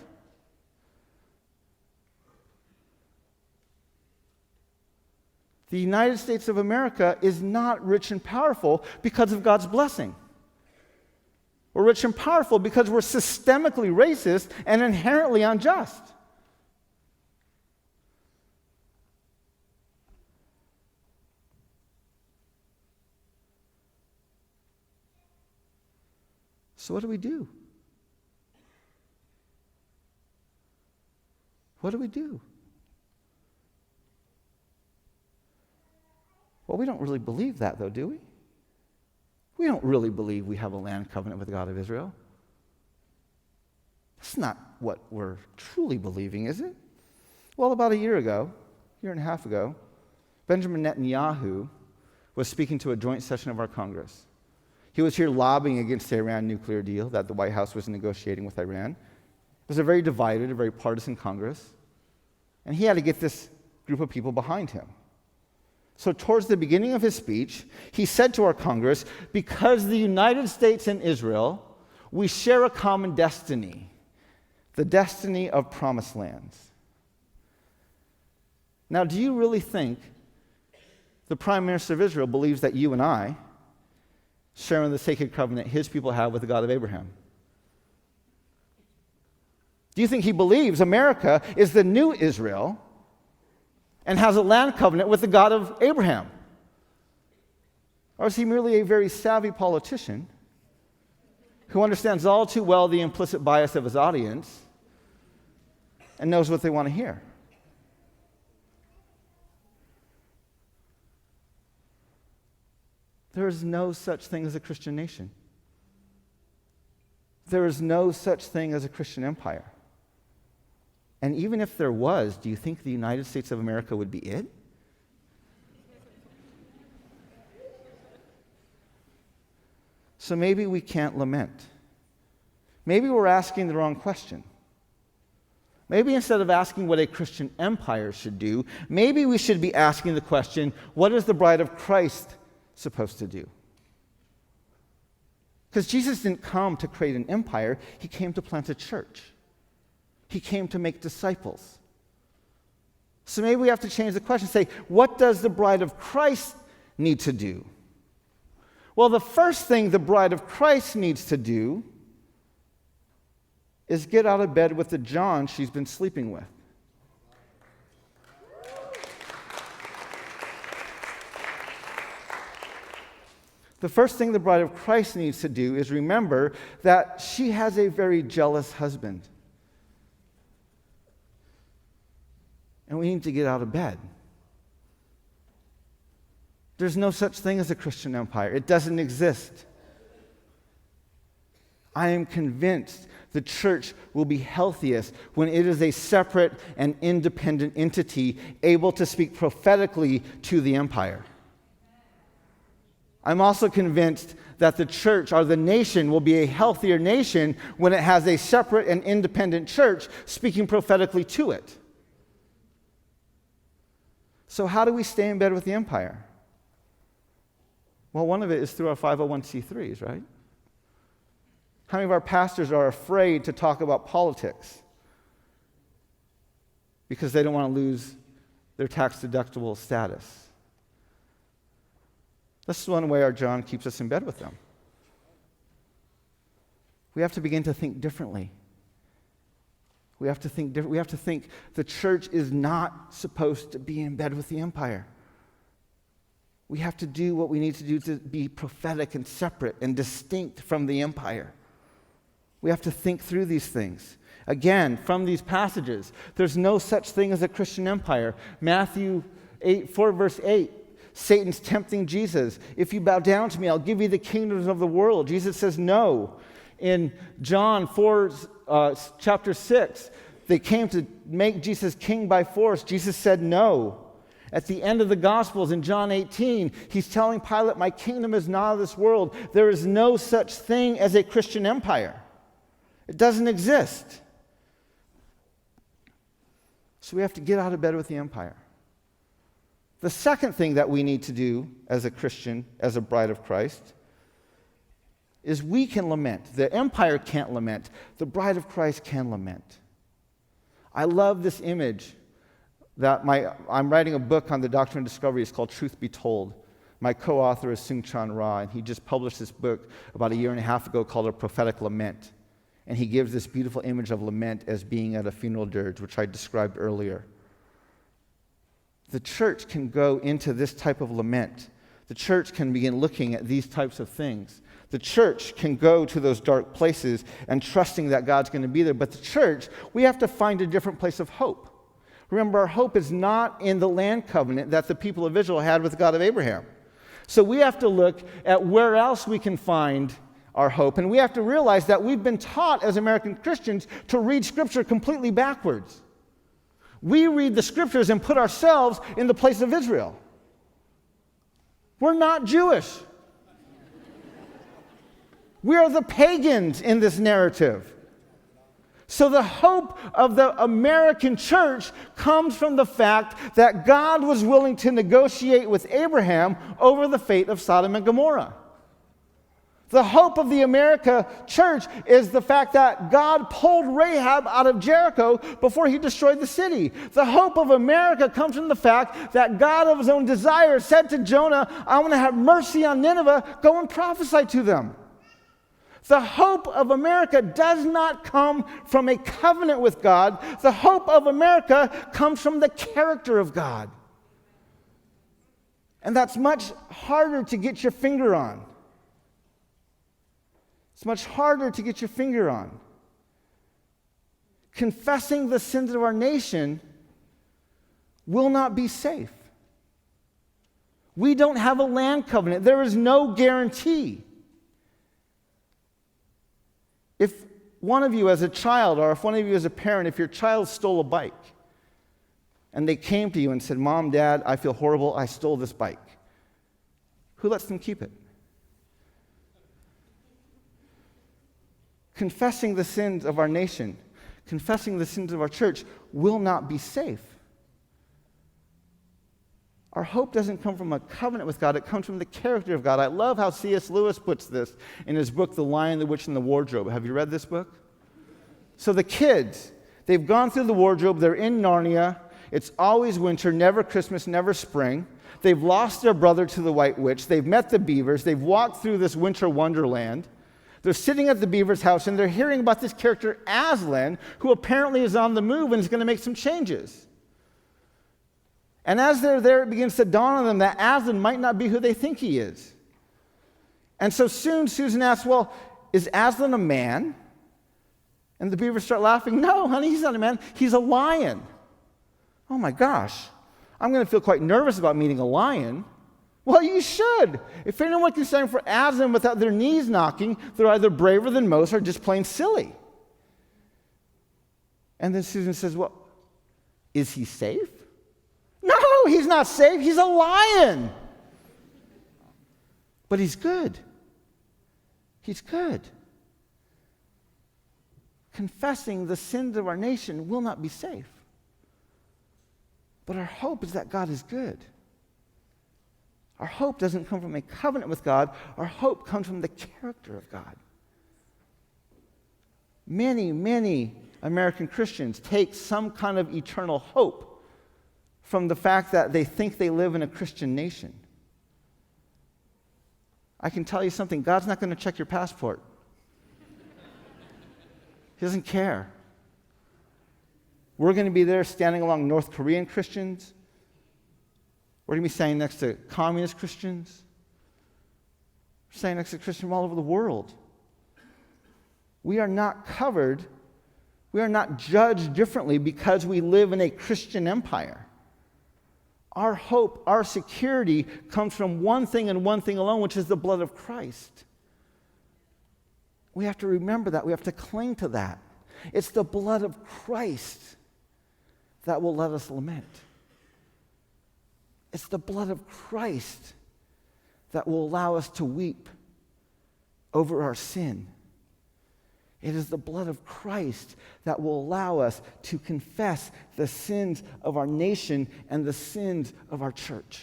A: The United States of America is not rich and powerful because of God's blessing. We're rich and powerful because we're systemically racist and inherently unjust. So what do we do? What do we do? Well, we don't really believe that, though, do we? We don't really believe we have a land covenant with the God of Israel. That's not what we're truly believing, is it? Well, about a year and a half ago, Benjamin Netanyahu was speaking to a joint session of our Congress. He was here lobbying against the Iran nuclear deal that the White House was negotiating with Iran. It was a very divided, a very partisan Congress. And he had to get this group of people behind him. So towards the beginning of his speech, he said to our Congress, because the United States and Israel, we share a common destiny, the destiny of promised lands. Now, do you really think the Prime Minister of Israel believes that you and I share in the sacred covenant his people have with the God of Abraham? Do you think he believes America is the new Israel and has a land covenant with the God of Abraham? Or is he merely a very savvy politician who understands all too well the implicit bias of his audience and knows what they want to hear? There is no such thing as a Christian nation. There is no such thing as a Christian empire. And even if there was, do you think the United States of America would be it? So maybe we can't lament. Maybe we're asking the wrong question. Maybe instead of asking what a Christian empire should do, maybe we should be asking the question, what is the bride of Christ supposed to do? Because Jesus didn't come to create an empire, he came to plant a church. He came to make disciples. So maybe we have to change the question, say, what does the bride of Christ need to do? Well, the first thing the bride of Christ needs to do is get out of bed with the John she's been sleeping with. The first thing the bride of Christ needs to do is remember that she has a very jealous husband. And we need to get out of bed. There's no such thing as a Christian empire. It doesn't exist. I am convinced the church will be healthiest when it is a separate and independent entity able to speak prophetically to the empire. I'm also convinced that the church or the nation will be a healthier nation when it has a separate and independent church speaking prophetically to it. So how do we stay in bed with the empire? Well, one of it is through our 501c3s, right? How many of our pastors are afraid to talk about politics because they don't want to lose their tax-deductible status? This is one way our John keeps us in bed with them. We have to begin to think differently. We have to think the church is not supposed to be in bed with the empire. We have to do what we need to do to be prophetic and separate and distinct from the empire. We have to think through these things. Again, from these passages, there's no such thing as a Christian empire. Matthew 4 verse 8, Satan's tempting Jesus. If you bow down to me, I'll give you the kingdoms of the world. Jesus says no. In John 4, chapter 6, they came to make Jesus king by force. Jesus said no. At the end of the Gospels in John 18, he's telling Pilate, my kingdom is not of this world. There is no such thing as a Christian empire. It doesn't exist. So we have to get out of bed with the empire. The second thing that we need to do as a Christian, as a bride of Christ, is we can lament. The empire can't lament. The bride of Christ can lament. I love this image that I'm writing a book on the doctrine of discovery. It's called Truth Be Told. My co-author is Seung-Chan Ra, and he just published this book about a year and a half ago called A Prophetic Lament. And he gives this beautiful image of lament as being at a funeral dirge, which I described earlier. The church can go into this type of lament. The church can begin looking at these types of things. The church can go to those dark places and trusting that God's going to be there. But the church, we have to find a different place of hope. Remember, our hope is not in the land covenant that the people of Israel had with the God of Abraham. So we have to look at where else we can find our hope. And we have to realize that we've been taught as American Christians to read Scripture completely backwards. We read the Scriptures and put ourselves in the place of Israel. We're not Jewish. We are the pagans in this narrative. So the hope of the American church comes from the fact that God was willing to negotiate with Abraham over the fate of Sodom and Gomorrah. The hope of the America church is the fact that God pulled Rahab out of Jericho before he destroyed the city. The hope of America comes from the fact that God of his own desire said to Jonah, I want to have mercy on Nineveh, go and prophesy to them. The hope of America does not come from a covenant with God. The hope of America comes from the character of God. And that's much harder to get your finger on. It's much harder to get your finger on. Confessing the sins of our nation will not be safe. We don't have a land covenant. There is no guarantee. If one of you as a child, or if one of you as a parent, if your child stole a bike, and they came to you and said, Mom, Dad, I feel horrible, I stole this bike, who lets them keep it? Confessing the sins of our nation, confessing the sins of our church will not be safe. Our hope doesn't come from a covenant with God, it comes from the character of God. I love how C.S. Lewis puts this in his book, The Lion, the Witch, and the Wardrobe. Have you read this book? So the kids, they've gone through the wardrobe, they're in Narnia, it's always winter, never Christmas, never spring. They've lost their brother to the White Witch, they've met the beavers, they've walked through this winter wonderland. They're sitting at the beaver's house and they're hearing about this character Aslan, who apparently is on the move and is going to make some changes. And as they're there, it begins to dawn on them that Aslan might not be who they think he is. And so soon Susan asks, well, is Aslan a man? And the beavers start laughing. No, honey, he's not a man. He's a lion. Oh my gosh. I'm going to feel quite nervous about meeting a lion. Well, you should. If anyone can stand for Aslan without their knees knocking, they're either braver than most or just plain silly. And then Susan says, well, is he safe? No, he's not safe. He's a lion. But he's good. He's good. Confessing the sins of our nation will not be safe. But our hope is that God is good. Our hope doesn't come from a covenant with God. Our hope comes from the character of God. Many, many American Christians take some kind of eternal hope from the fact that they think they live in a Christian nation. I can tell you something, God's not going to check your passport. He doesn't care. We're going to be there standing along North Korean Christians. We're going to be standing next to communist Christians. We're standing next to Christians from all over the world. We are not covered. We are not judged differently because we live in a Christian empire. Our hope, our security comes from one thing and one thing alone, which is the blood of Christ. We have to remember that. We have to cling to that. It's the blood of Christ that will let us lament. It's the blood of Christ that will allow us to weep over our sin. It is the blood of Christ that will allow us to confess the sins of our nation and the sins of our church.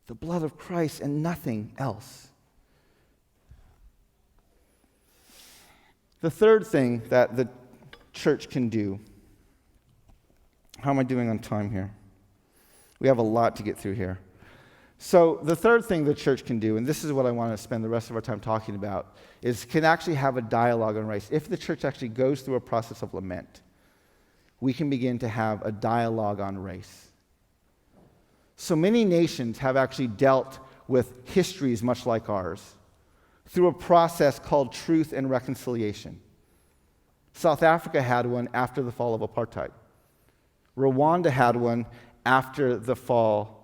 A: The blood of Christ and nothing else. The third thing that the church can do, how am I doing on time here? We have a lot to get through here. So the third thing the church can do, and this is what I want to spend the rest of our time talking about, is can actually have a dialogue on race. If the church actually goes through a process of lament, we can begin to have a dialogue on race. So many nations have actually dealt with histories much like ours through a process called truth and reconciliation. South Africa had one after the fall of apartheid. Rwanda had one after the fall,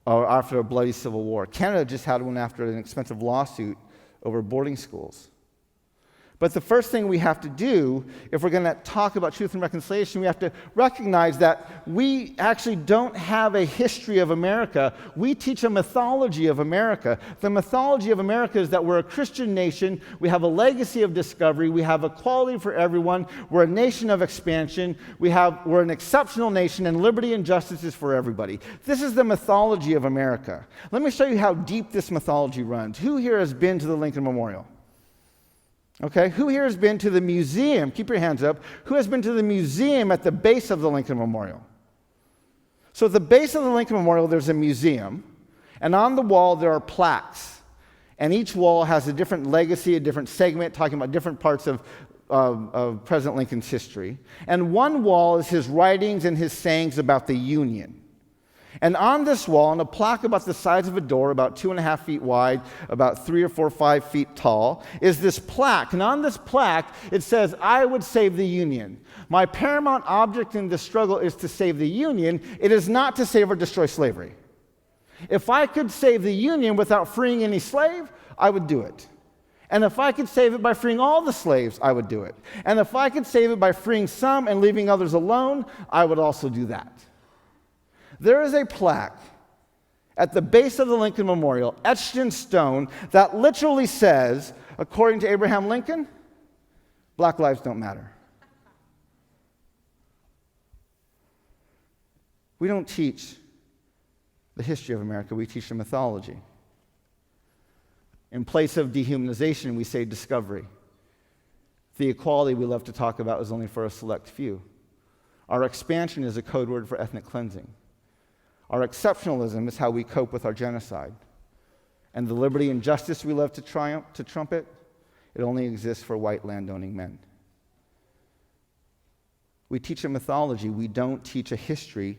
A: or after a bloody civil war. Canada just had one after an expensive lawsuit over boarding schools. But the first thing we have to do, if we're going to talk about truth and reconciliation, we have to recognize that we actually don't have a history of America. We teach a mythology of America. The mythology of America is that we're a Christian nation, we have a legacy of discovery, we have equality for everyone, we're a nation of expansion, we're an exceptional nation, and liberty and justice is for everybody. This is the mythology of America. Let me show you how deep this mythology runs. Who here has been to the Lincoln Memorial? Okay, who here has been to the museum? Keep your hands up. Who has been to the museum at the base of the Lincoln Memorial? So at the base of the Lincoln Memorial, there's a museum, and on the wall there are plaques. And each wall has a different legacy, a different segment, talking about different parts of President Lincoln's history. And one wall is his writings and his sayings about the Union. And on this wall, on a plaque about the size of a door, about 2.5 feet wide, about 3 or 4 or 5 feet tall, is this plaque. And on this plaque, it says, "I would save the Union. My paramount object in this struggle is to save the Union. It is not to save or destroy slavery. If I could save the Union without freeing any slave, I would do it. And if I could save it by freeing all the slaves, I would do it. And if I could save it by freeing some and leaving others alone, I would also do that." There is a plaque at the base of the Lincoln Memorial, etched in stone, that literally says, according to Abraham Lincoln, black lives don't matter. We don't teach the history of America, we teach the mythology. In place of dehumanization, we say discovery. The equality we love to talk about is only for a select few. Our expansion is a code word for ethnic cleansing. Our exceptionalism is how we cope with our genocide. And the liberty and justice we love to trumpet, it only exists for white landowning men. We teach a mythology, we don't teach a history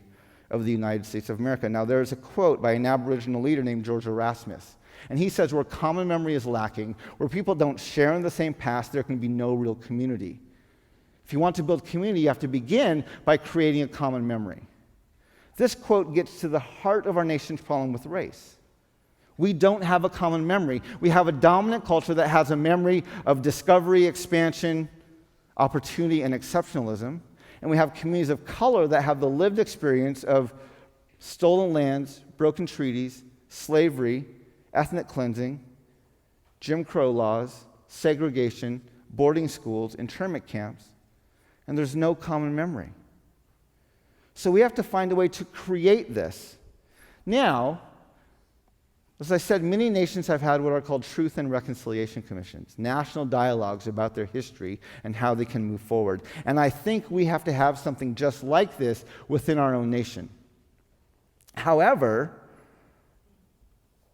A: of the United States of America. Now, there's a quote by an Aboriginal leader named George Erasmus, and he says, where common memory is lacking, where people don't share in the same past, there can be no real community. If you want to build community, you have to begin by creating a common memory. This quote gets to the heart of our nation's problem with race. We don't have a common memory. We have a dominant culture that has a memory of discovery, expansion, opportunity, and exceptionalism. And we have communities of color that have the lived experience of stolen lands, broken treaties, slavery, ethnic cleansing, Jim Crow laws, segregation, boarding schools, internment camps, and there's no common memory. So we have to find a way to create this. Now, as I said, many nations have had what are called truth and reconciliation commissions, national dialogues about their history and how they can move forward. And I think we have to have something just like this within our own nation. However,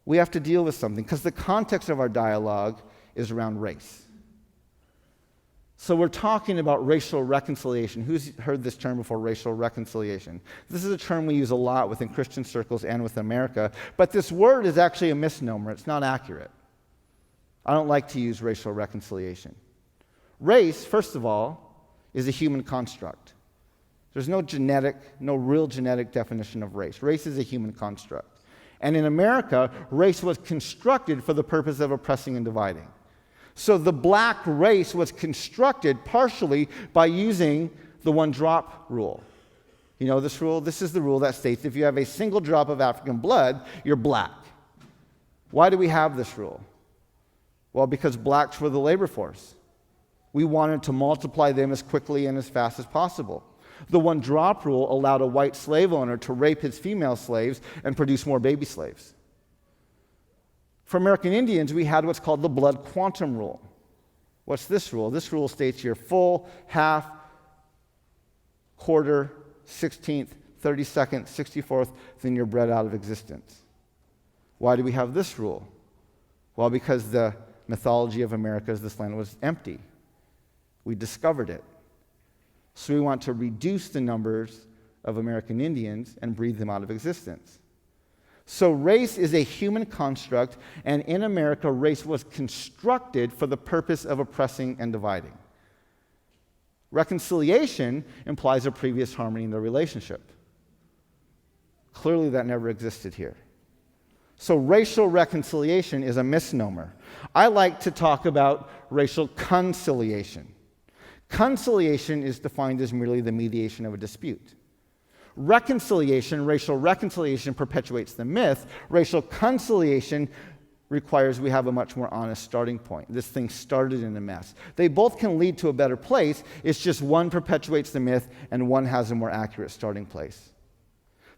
A: we have to deal with something because the context of our dialogue is around race. So we're talking about racial reconciliation. Who's heard this term before, racial reconciliation? This is a term we use a lot within Christian circles and with America, but this word is actually a misnomer. It's not accurate. I don't like to use racial reconciliation. Race, first of all, is a human construct. There's no real genetic definition of race. Race is a human construct. And in America, race was constructed for the purpose of oppressing and dividing. So the black race was constructed partially by using the one-drop rule. You know this rule? This is the rule that states if you have a single drop of African blood, you're black. Why do we have this rule? Well, because blacks were the labor force. We wanted to multiply them as quickly and as fast as possible. The one-drop rule allowed a white slave owner to rape his female slaves and produce more baby slaves. For American Indians, we had what's called the blood quantum rule. What's this rule? This rule states you're full, half, quarter, 16th, 32nd, 64th, then you're bred out of existence. Why do we have this rule? Well, because the mythology of America is this land was empty. We discovered it. So we want to reduce the numbers of American Indians and breed them out of existence. So race is a human construct, and in America, race was constructed for the purpose of oppressing and dividing. Reconciliation implies a previous harmony in the relationship. Clearly, that never existed here. So racial reconciliation is a misnomer. I like to talk about racial conciliation. Conciliation is defined as merely the mediation of a dispute. Reconciliation, racial reconciliation, perpetuates the myth. Racial conciliation requires we have a much more honest starting point. This thing started in a mess. They both can lead to a better place. It's just one perpetuates the myth and one has a more accurate starting place.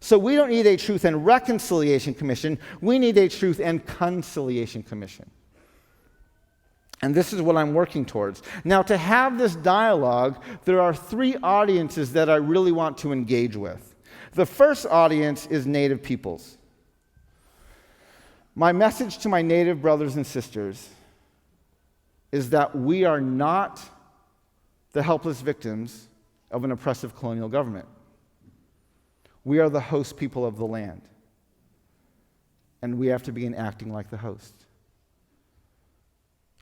A: So we don't need a truth and reconciliation commission. We need a truth and conciliation commission. And this is what I'm working towards. Now, to have this dialogue, there are three audiences that I really want to engage with. The first audience is Native peoples. My message to my Native brothers and sisters is that we are not the helpless victims of an oppressive colonial government. We are the host people of the land. And we have to begin acting like the host.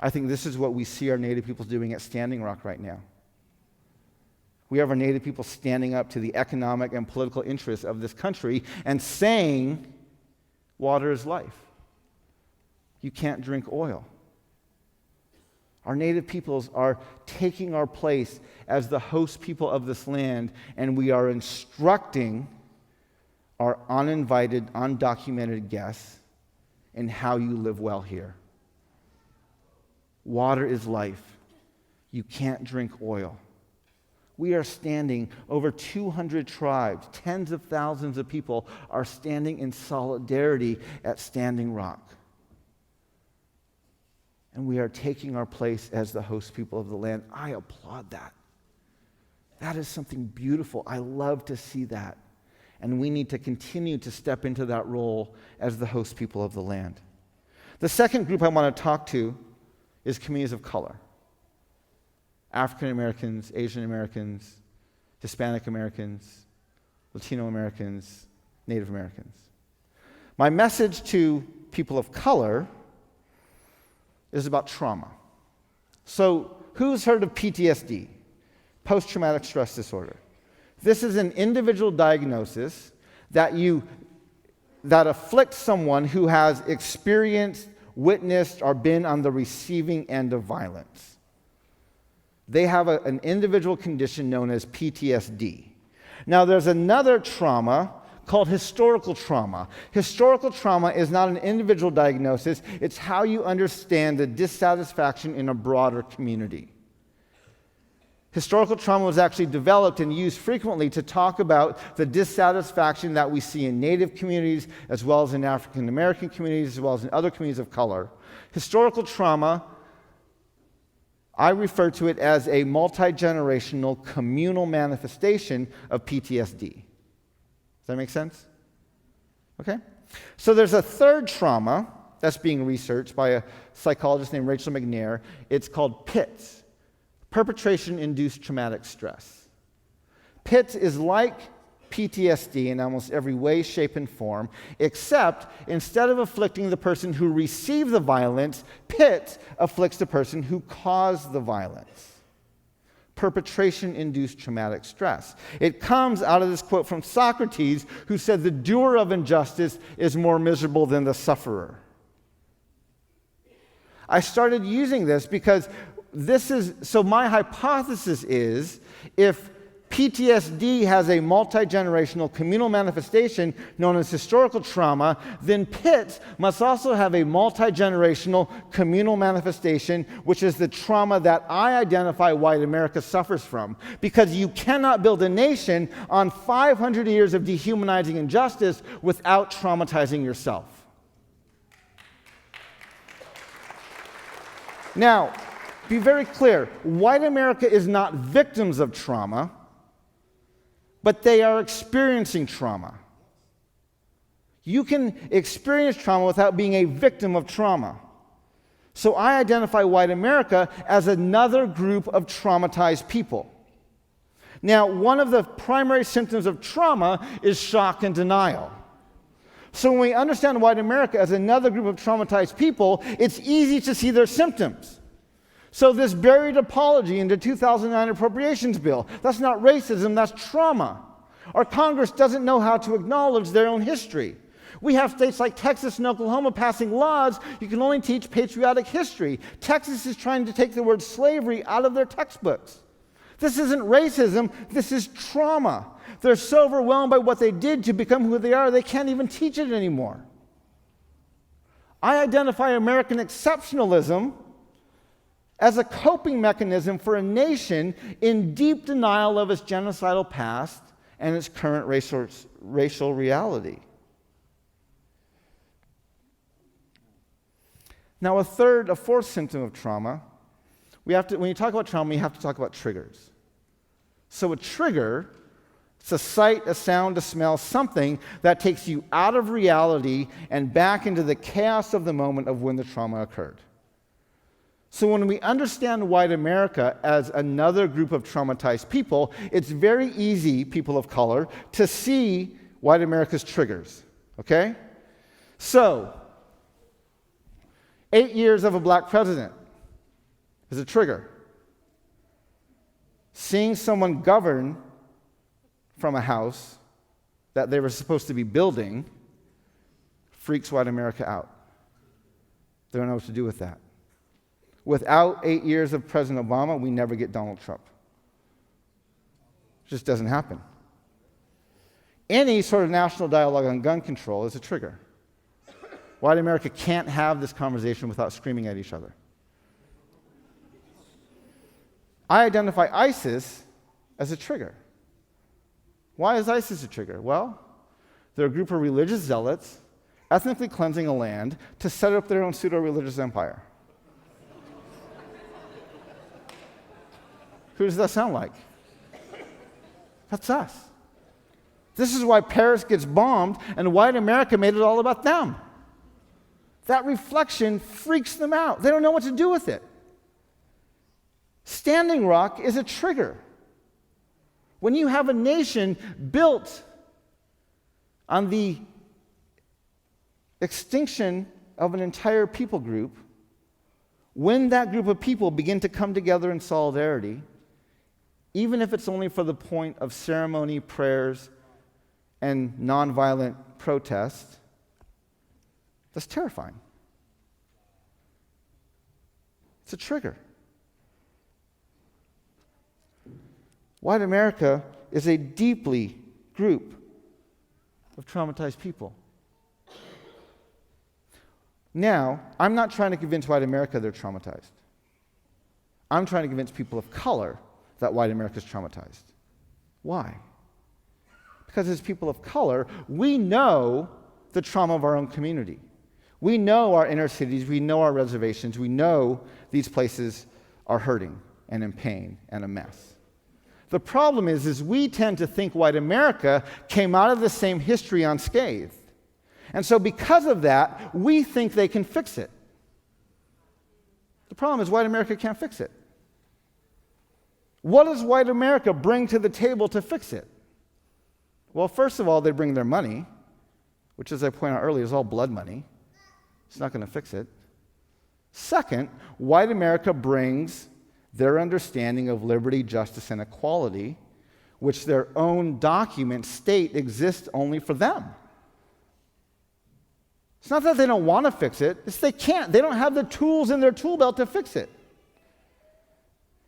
A: I think this is what we see our Native peoples doing at Standing Rock right now. We have our Native people standing up to the economic and political interests of this country and saying, water is life. You can't drink oil. Our Native peoples are taking our place as the host people of this land, and we are instructing our uninvited, undocumented guests in how you live well here. Water is life. You can't drink oil. We are standing, over 200 tribes, tens of thousands of people are standing in solidarity at Standing Rock. And we are taking our place as the host people of the land. I applaud that. That is something beautiful. I love to see that. And we need to continue to step into that role as the host people of the land. The second group I want to talk to is communities of color. African Americans, Asian Americans, Hispanic Americans, Latino Americans, Native Americans. My message to people of color is about trauma. So, who's heard of PTSD? Post-traumatic stress disorder. This is an individual diagnosis that afflict someone who has experienced, witnessed, or been on the receiving end of violence. They have an individual condition known as PTSD. Now, there's another trauma called historical trauma. Historical trauma is not an individual diagnosis, it's how you understand the dissatisfaction in a broader community. Historical trauma was actually developed and used frequently to talk about the dissatisfaction that we see in Native communities, as well as in African American communities, as well as in other communities of color. Historical trauma, I refer to it as a multi-generational communal manifestation of PTSD. Does that make sense? Okay. So there's a third trauma that's being researched by a psychologist named Rachel McNair. It's called PITS. Perpetration-induced traumatic stress. PITS is like PTSD in almost every way, shape, and form, except instead of afflicting the person who received the violence, PITS afflicts the person who caused the violence. Perpetration-induced traumatic stress. It comes out of this quote from Socrates, who said, "The doer of injustice is more miserable than the sufferer." I started using this because my hypothesis is, if PTSD has a multi-generational communal manifestation known as historical trauma, then PITS must also have a multi-generational communal manifestation, which is the trauma that I identify white America suffers from. Because you cannot build a nation on 500 years of dehumanizing injustice without traumatizing yourself. Now, be very clear, white America is not victims of trauma, but they are experiencing trauma. You can experience trauma without being a victim of trauma. So I identify white America as another group of traumatized people. Now, one of the primary symptoms of trauma is shock and denial. So when we understand white America as another group of traumatized people, it's easy to see their symptoms. So this buried apology in the 2009 appropriations bill, that's not racism, that's trauma. Our Congress doesn't know how to acknowledge their own history. We have states like Texas and Oklahoma passing laws you can only teach patriotic history. Texas is trying to take the word slavery out of their textbooks. This isn't racism, this is trauma. They're so overwhelmed by what they did to become who they are, they can't even teach it anymore. I identify American exceptionalism as a coping mechanism for a nation in deep denial of its genocidal past and its current racial reality. Now, a fourth symptom of trauma, when you talk about trauma, you have to talk about triggers. So a trigger, it's a sight, a sound, a smell, something that takes you out of reality and back into the chaos of the moment of when the trauma occurred. So when we understand white America as another group of traumatized people, it's very easy, people of color, to see white America's triggers, okay? So, 8 years of a black president is a trigger. Seeing someone govern from a house that they were supposed to be building freaks white America out. They don't know what to do with that. Without 8 years of President Obama, we never get Donald Trump. It just doesn't happen. Any sort of national dialogue on gun control is a trigger. White America can't have this conversation without screaming at each other. I identify ISIS as a trigger. Why is ISIS a trigger? Well, they're a group of religious zealots ethnically cleansing a land to set up their own pseudo-religious empire. Who does that sound like? That's us. This is why Paris gets bombed and white America made it all about them. That reflection freaks them out. They don't know what to do with it. Standing Rock is a trigger. When you have a nation built on the extinction of an entire people group, when that group of people begin to come together in solidarity, even if it's only for the point of ceremony, prayers, and nonviolent protest, that's terrifying. It's a trigger. White America is a deeply group of traumatized people. Now, I'm not trying to convince white America they're traumatized. I'm trying to convince people of color that white America is traumatized. Why? Because as people of color, we know the trauma of our own community. We know our inner cities, we know our reservations, we know these places are hurting and in pain and a mess. The problem is we tend to think white America came out of the same history unscathed. And so because of that, we think they can fix it. The problem is white America can't fix it. What does white America bring to the table to fix it? Well, first of all, they bring their money, which, as I pointed out earlier, is all blood money. It's not going to fix it. Second, white America brings their understanding of liberty, justice, and equality, which their own documents state exists only for them. It's not that they don't want to fix it, it's they can't. They don't have the tools in their tool belt to fix it.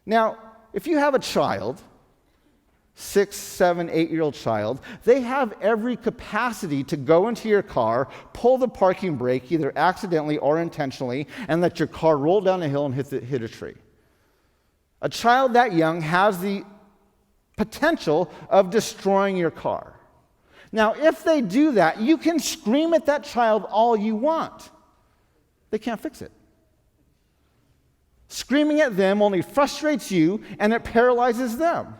A: Now, if you have a child, 6, 7, 8-year-old child, they have every capacity to go into your car, pull the parking brake, either accidentally or intentionally, and let your car roll down a hill and hit a tree. A child that young has the potential of destroying your car. Now, if they do that, you can scream at that child all you want. They can't fix it. Screaming at them only frustrates you, and it paralyzes them.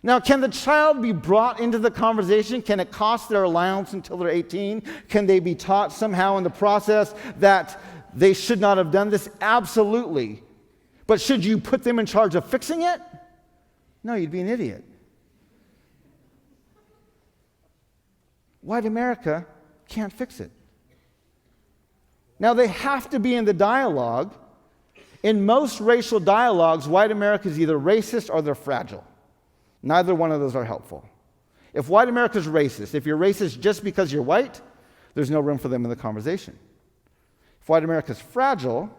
A: Now, can the child be brought into the conversation? Can it cost their allowance until they're 18? Can they be taught somehow in the process that they should not have done this? Absolutely. But should you put them in charge of fixing it? No, you'd be an idiot. White America can't fix it. Now, they have to be in the dialogue. In most racial dialogues, white America is either racist or they're fragile. Neither one of those are helpful. If white America is racist, if you're racist just because you're white, there's no room for them in the conversation. If white America is fragile,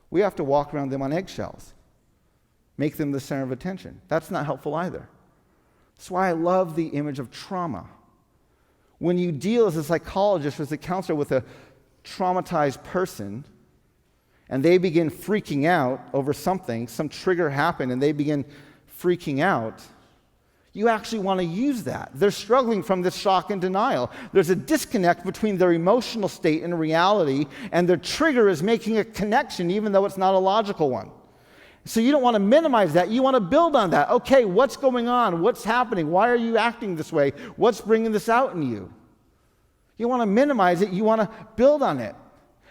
A: we have to walk around them on eggshells, make them the center of attention. That's not helpful either. That's why I love the image of trauma. When you deal as a psychologist or as a counselor with a traumatized person, and they begin freaking out over something, some trigger happened, and they begin freaking out, you actually want to use that. They're struggling from this shock and denial. There's a disconnect between their emotional state and reality, and their trigger is making a connection even though it's not a logical one. So you don't want to minimize that. You want to build on that. Okay, what's going on? What's happening? Why are you acting this way? What's bringing this out in you? You want to minimize it. You want to build on it.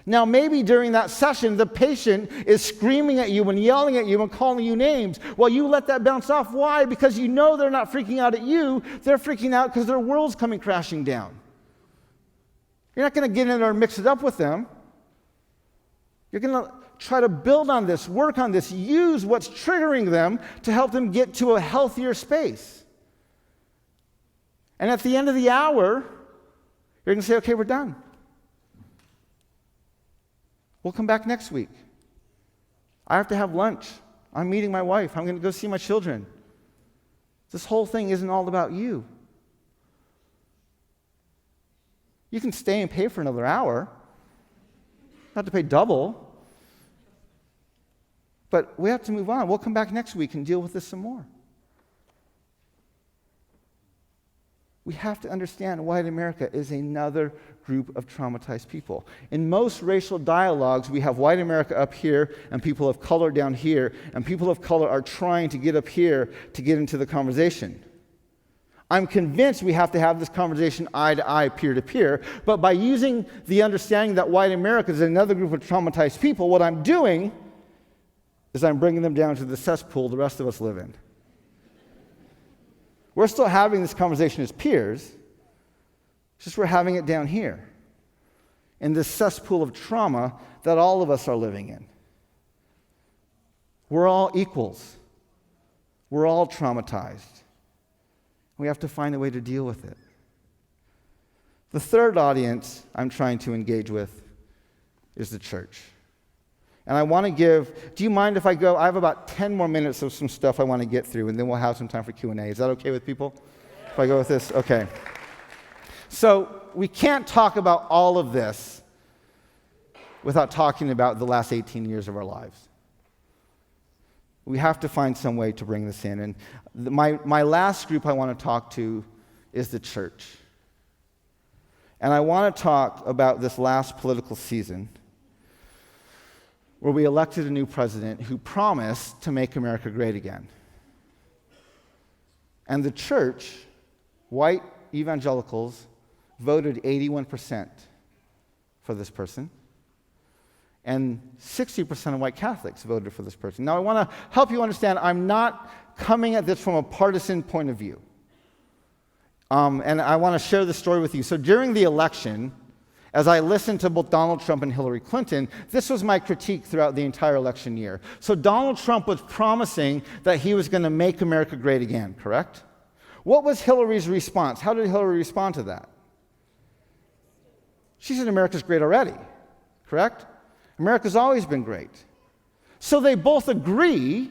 A: Now, maybe during that session, the patient is screaming at you and yelling at you and calling you names. Well, you let that bounce off. Why? Because you know they're not freaking out at you. They're freaking out because their world's coming crashing down. You're not going to get in there and mix it up with them. You're going to try to build on this, work on this, use what's triggering them to help them get to a healthier space. And at the end of the hour, you're going to say, okay, we're done. We'll come back next week. I have to have lunch. I'm meeting my wife. I'm going to go see my children. This whole thing isn't all about you. You can stay and pay for another hour. Not to pay double. But we have to move on. We'll come back next week and deal with this some more. We have to understand white America is another group of traumatized people. In most racial dialogues, we have white America up here and people of color down here, and people of color are trying to get up here to get into the conversation. I'm convinced we have to have this conversation eye to eye, peer to peer, but by using the understanding that white America is another group of traumatized people, what I'm doing is I'm bringing them down to the cesspool the rest of us live in. We're still having this conversation as peers, it's just we're having it down here, in this cesspool of trauma that all of us are living in. We're all equals. We're all traumatized. We have to find a way to deal with it. The third audience I'm trying to engage with is the church. And I want to do you mind if I go? I have about 10 more minutes of some stuff I want to get through, and then we'll have some time for Q&A. Is that okay with people? If I go with this? Okay. So we can't talk about all of this without talking about the last 18 years of our lives. We have to find some way to bring this in. And my last group I want to talk to is the church. And I want to talk about this last political season where we elected a new president who promised to make America great again. And the church, white evangelicals, voted 81% for this person. And 60% of white Catholics voted for this person. Now, I want to help you understand, I'm not coming at this from a partisan point of view. And I want to share this story with you. So during the election, as I listened to both Donald Trump and Hillary Clinton, this was my critique throughout the entire election year. So Donald Trump was promising that he was going to make America great again, correct? What was Hillary's response? How did Hillary respond to that? She said America's great already, correct? America's always been great. So they both agree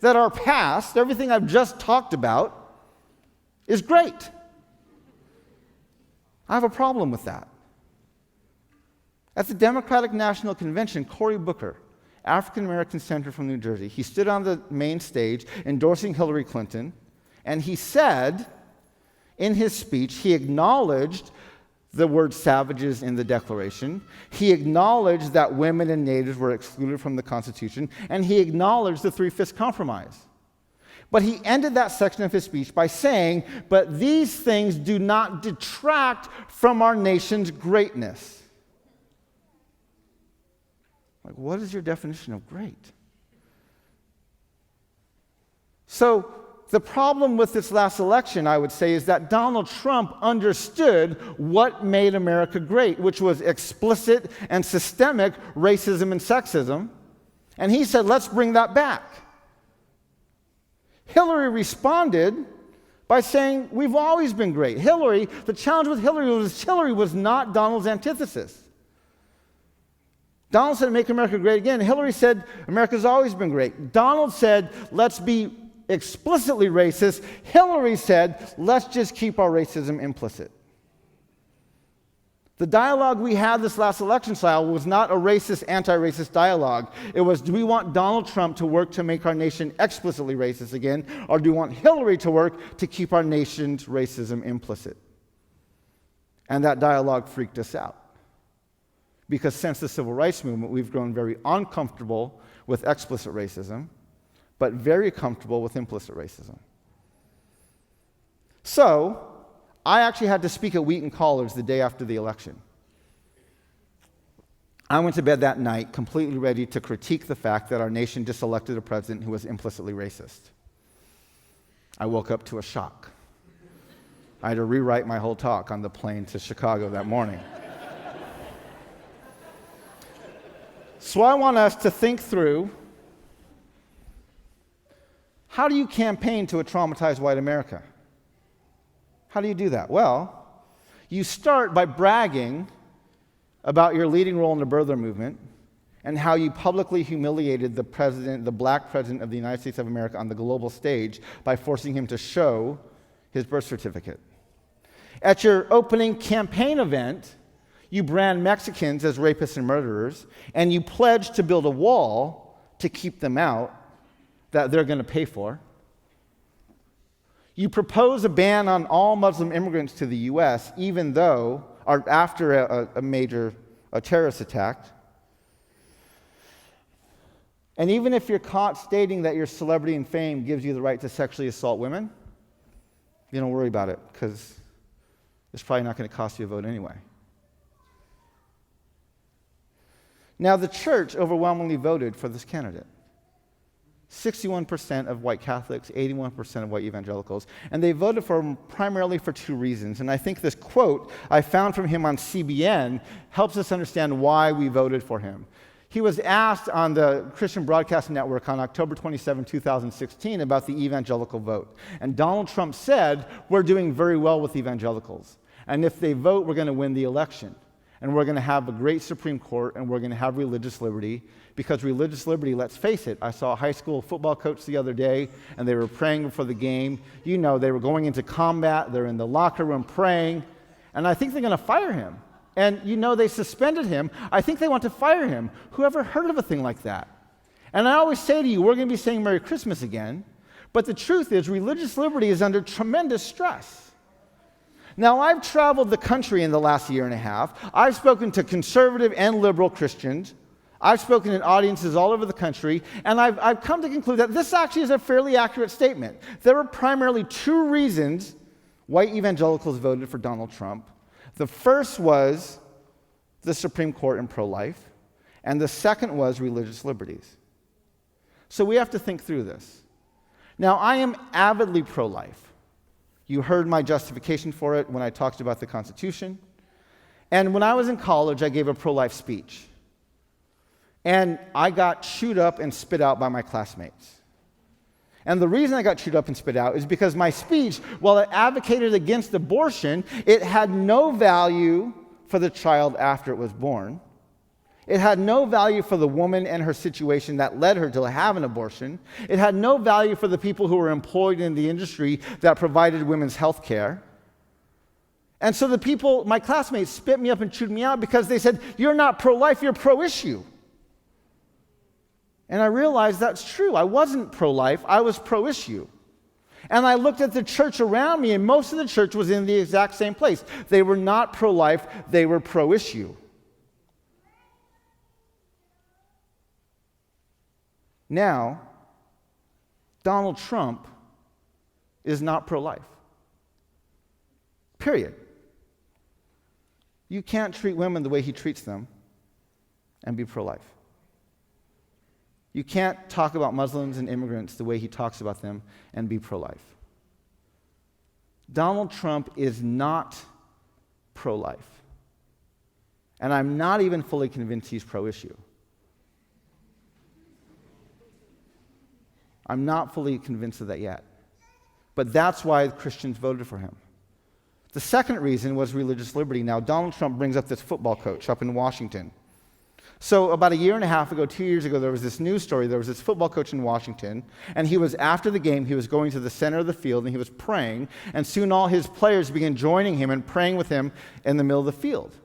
A: that our past, everything I've just talked about, is great. I have a problem with that. At the Democratic National Convention, Cory Booker, African-American senator from New Jersey, he stood on the main stage endorsing Hillary Clinton, and he said in his speech, he acknowledged the word savages in the Declaration, he acknowledged that women and natives were excluded from the Constitution, and he acknowledged the Three-Fifths Compromise. But he ended that section of his speech by saying, but these things do not detract from our nation's greatness. Like, what is your definition of great? So, the problem with this last election, I would say, is that Donald Trump understood what made America great, which was explicit and systemic racism and sexism. And he said, let's bring that back. Hillary responded by saying, we've always been great. The challenge with Hillary was not Donald's antithesis. Donald said, make America great again. Hillary said, America's always been great. Donald said, let's be explicitly racist. Hillary said, let's just keep our racism implicit. The dialogue we had this last election cycle was not a racist, anti-racist dialogue. It was, do we want Donald Trump to work to make our nation explicitly racist again, or do we want Hillary to work to keep our nation's racism implicit? And that dialogue freaked us out. Because since the Civil Rights Movement, we've grown very uncomfortable with explicit racism, but very comfortable with implicit racism. So, I actually had to speak at Wheaton College the day after the election. I went to bed that night completely ready to critique the fact that our nation just elected a president who was implicitly racist. I woke up to a shock. I had to rewrite my whole talk on the plane to Chicago that morning. So I want us to think through, how do you campaign to a traumatized white America? How do you do that? Well, you start by bragging about your leading role in the birther movement and how you publicly humiliated the black president of the United States of America on the global stage by forcing him to show his birth certificate. At your opening campaign event, you brand Mexicans as rapists and murderers, and you pledge to build a wall to keep them out that they're going to pay for. You propose a ban on all Muslim immigrants to the U.S., even though, or after a major terrorist attack. And even if you're caught stating that your celebrity and fame gives you the right to sexually assault women, you don't worry about it, because it's probably not going to cost you a vote anyway. Now, the church overwhelmingly voted for this candidate. 61% of white Catholics, 81% of white evangelicals, and they voted for him primarily for two reasons. And I think this quote I found from him on CBN helps us understand why we voted for him. He was asked on the Christian Broadcast Network on October 27, 2016 about the evangelical vote. And Donald Trump said, we're doing very well with evangelicals. And if they vote, we're going to win the election. And we're going to have a great Supreme Court, and we're going to have religious liberty, because religious liberty, let's face it, I saw a high school football coach the other day, and they were praying before the game. You know, they were going into combat, they're in the locker room praying, and I think they're going to fire him. And you know, they suspended him. I think they want to fire him. Who ever heard of a thing like that? And I always say to you, we're going to be saying Merry Christmas again, but the truth is, religious liberty is under tremendous stress. Now, I've traveled the country in the last year and a half. I've spoken to conservative and liberal Christians. I've spoken in audiences all over the country, and I've come to conclude that this actually is a fairly accurate statement. There are primarily two reasons why evangelicals voted for Donald Trump. The first was the Supreme Court and pro-life, and the second was religious liberties. So we have to think through this. Now, I am avidly pro-life. You heard my justification for it when I talked about the Constitution. And when I was in college, I gave a pro-life speech. And I got chewed up and spit out by my classmates. And the reason I got chewed up and spit out is because my speech, while it advocated against abortion, it had no value for the child after it was born. It had no value for the woman and her situation that led her to have an abortion. It had no value for the people who were employed in the industry that provided women's health care. And so the people, my classmates, spit me up and chewed me out because they said, "You're not pro-life, you're pro-issue." And I realized that's true. I wasn't pro-life, I was pro-issue. And I looked at the church around me, and most of the church was in the exact same place. They were not pro-life, they were pro-issue. Now, Donald Trump is not pro-life. Period. You can't treat women the way he treats them and be pro-life. You can't talk about Muslims and immigrants the way he talks about them and be pro-life. Donald Trump is not pro-life. And I'm not even fully convinced he's pro-issue. I'm not fully convinced of that yet. But that's why Christians voted for him. The second reason was religious liberty. Now, Donald Trump brings up this football coach up in Washington. So about a year and a half ago, 2 years ago, there was this news story. There was this football coach in Washington, and he was, after the game, he was going to the center of the field, and he was praying, and soon all his players began joining him and praying with him in the middle of the field.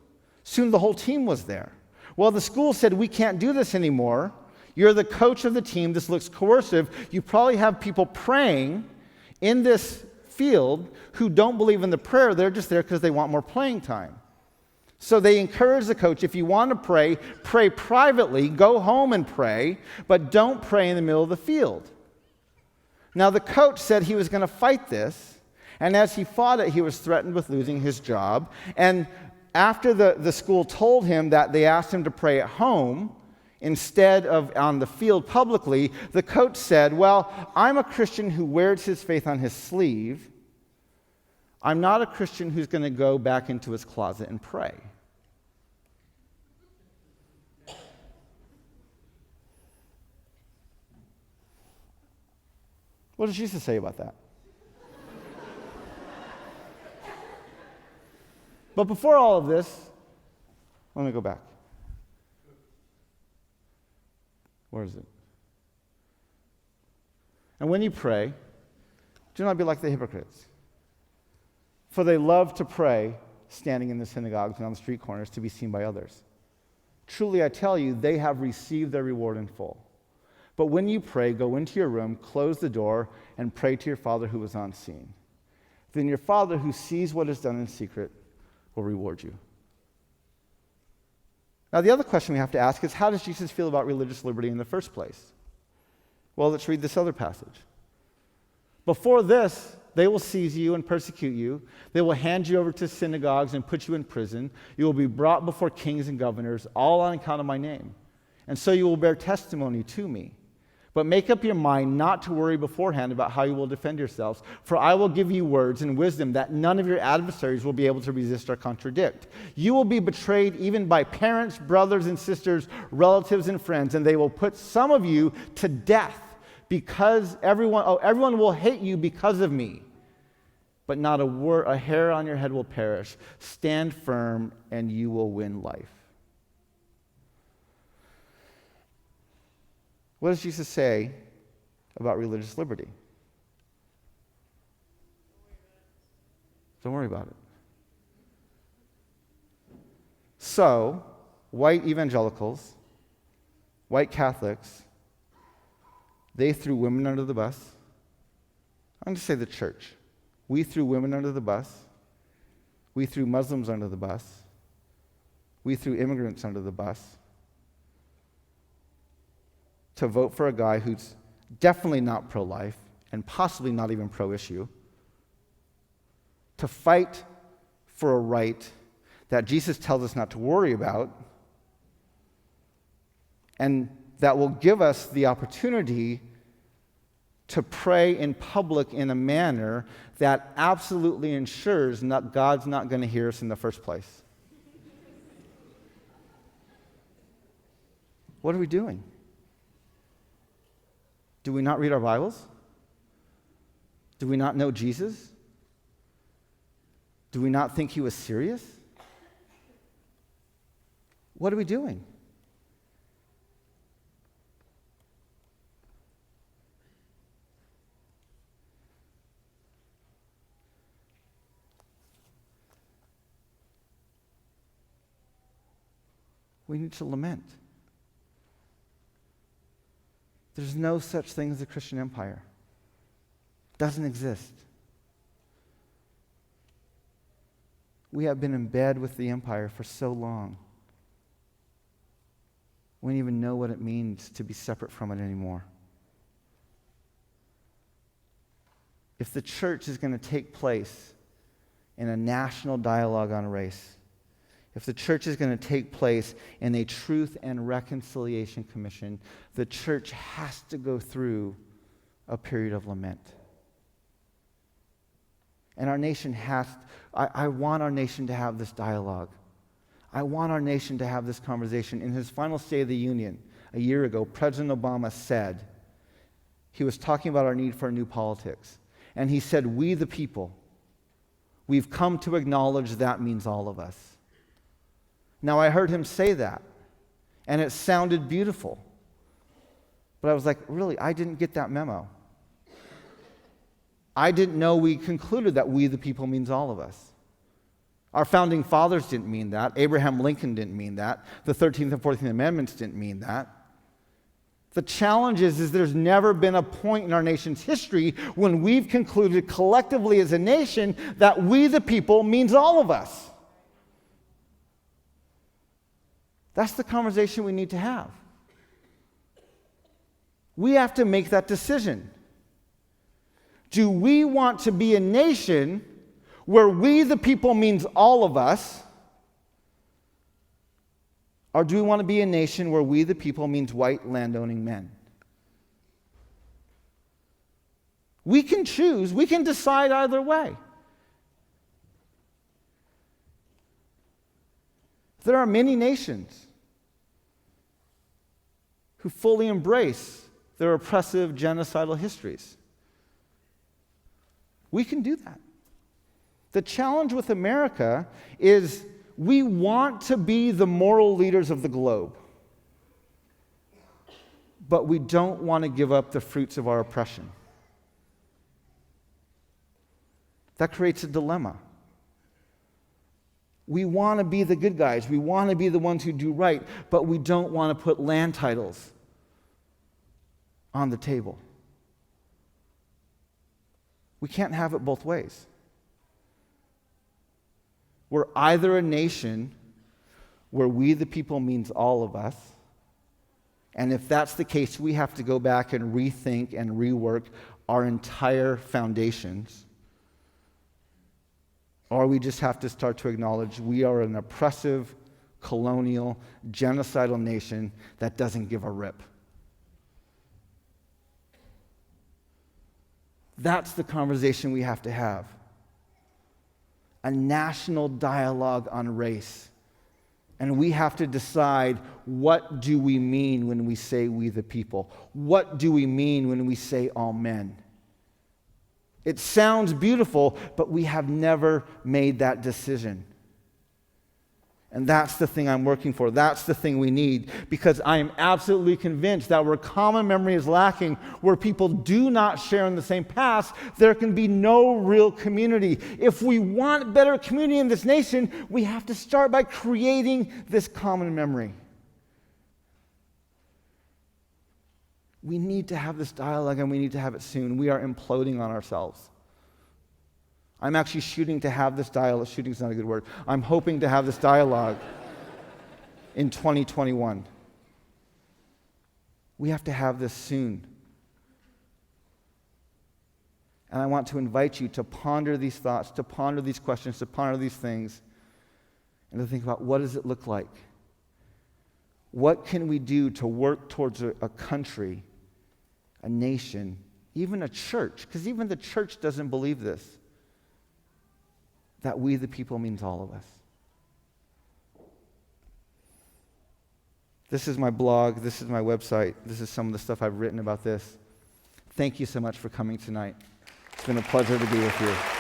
A: Soon the whole team was there. Well, the school said, "We can't do this anymore. You're the coach of the team. This looks coercive. You probably have people praying in this field who don't believe in the prayer. They're just there because they want more playing time." So they encourage the coach, if you want to pray, pray privately, go home and pray, but don't pray in the middle of the field. Now the coach said he was going to fight this, and as he fought it, he was threatened with losing his job. And after the school told him that they asked him to pray at home, instead of on the field publicly, the coach said, "Well, I'm a Christian who wears his faith on his sleeve. I'm not a Christian who's going to go back into his closet and pray." What does Jesus say about that? But before all of this, let me go back. Where is it? "And when you pray, do not be like the hypocrites, for they love to pray standing in the synagogues and on the street corners to be seen by others. Truly, I tell you, they have received their reward in full. But when you pray, go into your room, close the door, and pray to your Father who is unseen. Then your Father who sees what is done in secret will reward you." Now, the other question we have to ask is, how does Jesus feel about religious liberty in the first place? Well, let's read this other passage. "Before this, they will seize you and persecute you. They will hand you over to synagogues and put you in prison. You will be brought before kings and governors, all on account of my name. And so you will bear testimony to me. But make up your mind not to worry beforehand about how you will defend yourselves, for I will give you words and wisdom that none of your adversaries will be able to resist or contradict. You will be betrayed even by parents, brothers and sisters, relatives and friends, and they will put some of you to death because everyone will hate you because of me. but not a hair on your head will perish. Stand firm, and you will win life. What does Jesus say about religious liberty? Don't worry about it. So, white evangelicals, white Catholics, they threw women under the bus. I'm going to say the church. We threw women under the bus. We threw Muslims under the bus. We threw immigrants under the bus to vote for a guy who's definitely not pro-life and possibly not even pro-issue, to fight for a right that Jesus tells us not to worry about, and that will give us the opportunity to pray in public in a manner that absolutely ensures that God's not going to hear us in the first place. What are we doing? Do we not read our Bibles? Do we not know Jesus? Do we not think he was serious? What are we doing? We need to lament. There's no such thing as a Christian empire. It doesn't exist. We have been in bed with the empire for so long. We don't even know what it means to be separate from it anymore. If the church is going to take place in a national dialogue on race, if the church is going to take place in a truth and reconciliation commission, the church has to go through a period of lament. And our nation I want our nation to have this dialogue. I want our nation to have this conversation. In his final State of the Union a year ago, President Obama said, he was talking about our need for a new politics. And he said, we the people, we've come to acknowledge that means all of us. Now, I heard him say that, and it sounded beautiful. But I was like, really, I didn't get that memo. I didn't know we concluded that we the people means all of us. Our founding fathers didn't mean that. Abraham Lincoln didn't mean that. The 13th and 14th Amendments didn't mean that. The challenge is there's never been a point in our nation's history when we've concluded collectively as a nation that we the people means all of us. That's the conversation we need to have. We have to make that decision. Do we want to be a nation where we the people means all of us? Or do we want to be a nation where we the people means white landowning men? We can choose. We can decide either way. There are many nations who fully embrace their oppressive genocidal histories. We can do that. The challenge with America is we want to be the moral leaders of the globe, but we don't want to give up the fruits of our oppression. That creates a dilemma. We want to be the good guys. We want to be the ones who do right, but we don't want to put land titles on the table. We can't have it both ways. We're either a nation where we the people means all of us, and if that's the case, we have to go back and rethink and rework our entire foundations, or we just have to start to acknowledge we are an oppressive, colonial, genocidal nation that doesn't give a rip. That's the conversation we have to have. A national dialogue on race. And we have to decide, what do we mean when we say we the people? What do we mean when we say all men? It sounds beautiful, but we have never made that decision. And that's the thing I'm working for. That's the thing we need, because I am absolutely convinced that where common memory is lacking, where people do not share in the same past, there can be no real community. If we want better community in this nation, we have to start by creating this common memory. We need to have this dialogue, and we need to have it soon. We are imploding on ourselves. I'm actually shooting to have this dialogue. Shooting's not a good word. I'm hoping to have this dialogue in 2021. We have to have this soon. And I want to invite you to ponder these thoughts, to ponder these questions, to ponder these things, and to think about, what does it look like? What can we do to work towards a country, a nation, even a church? Because even the church doesn't believe this. That we the people means all of us. This is my blog. This is my website. This is some of the stuff I've written about this. Thank you so much for coming tonight. It's been a pleasure to be with you.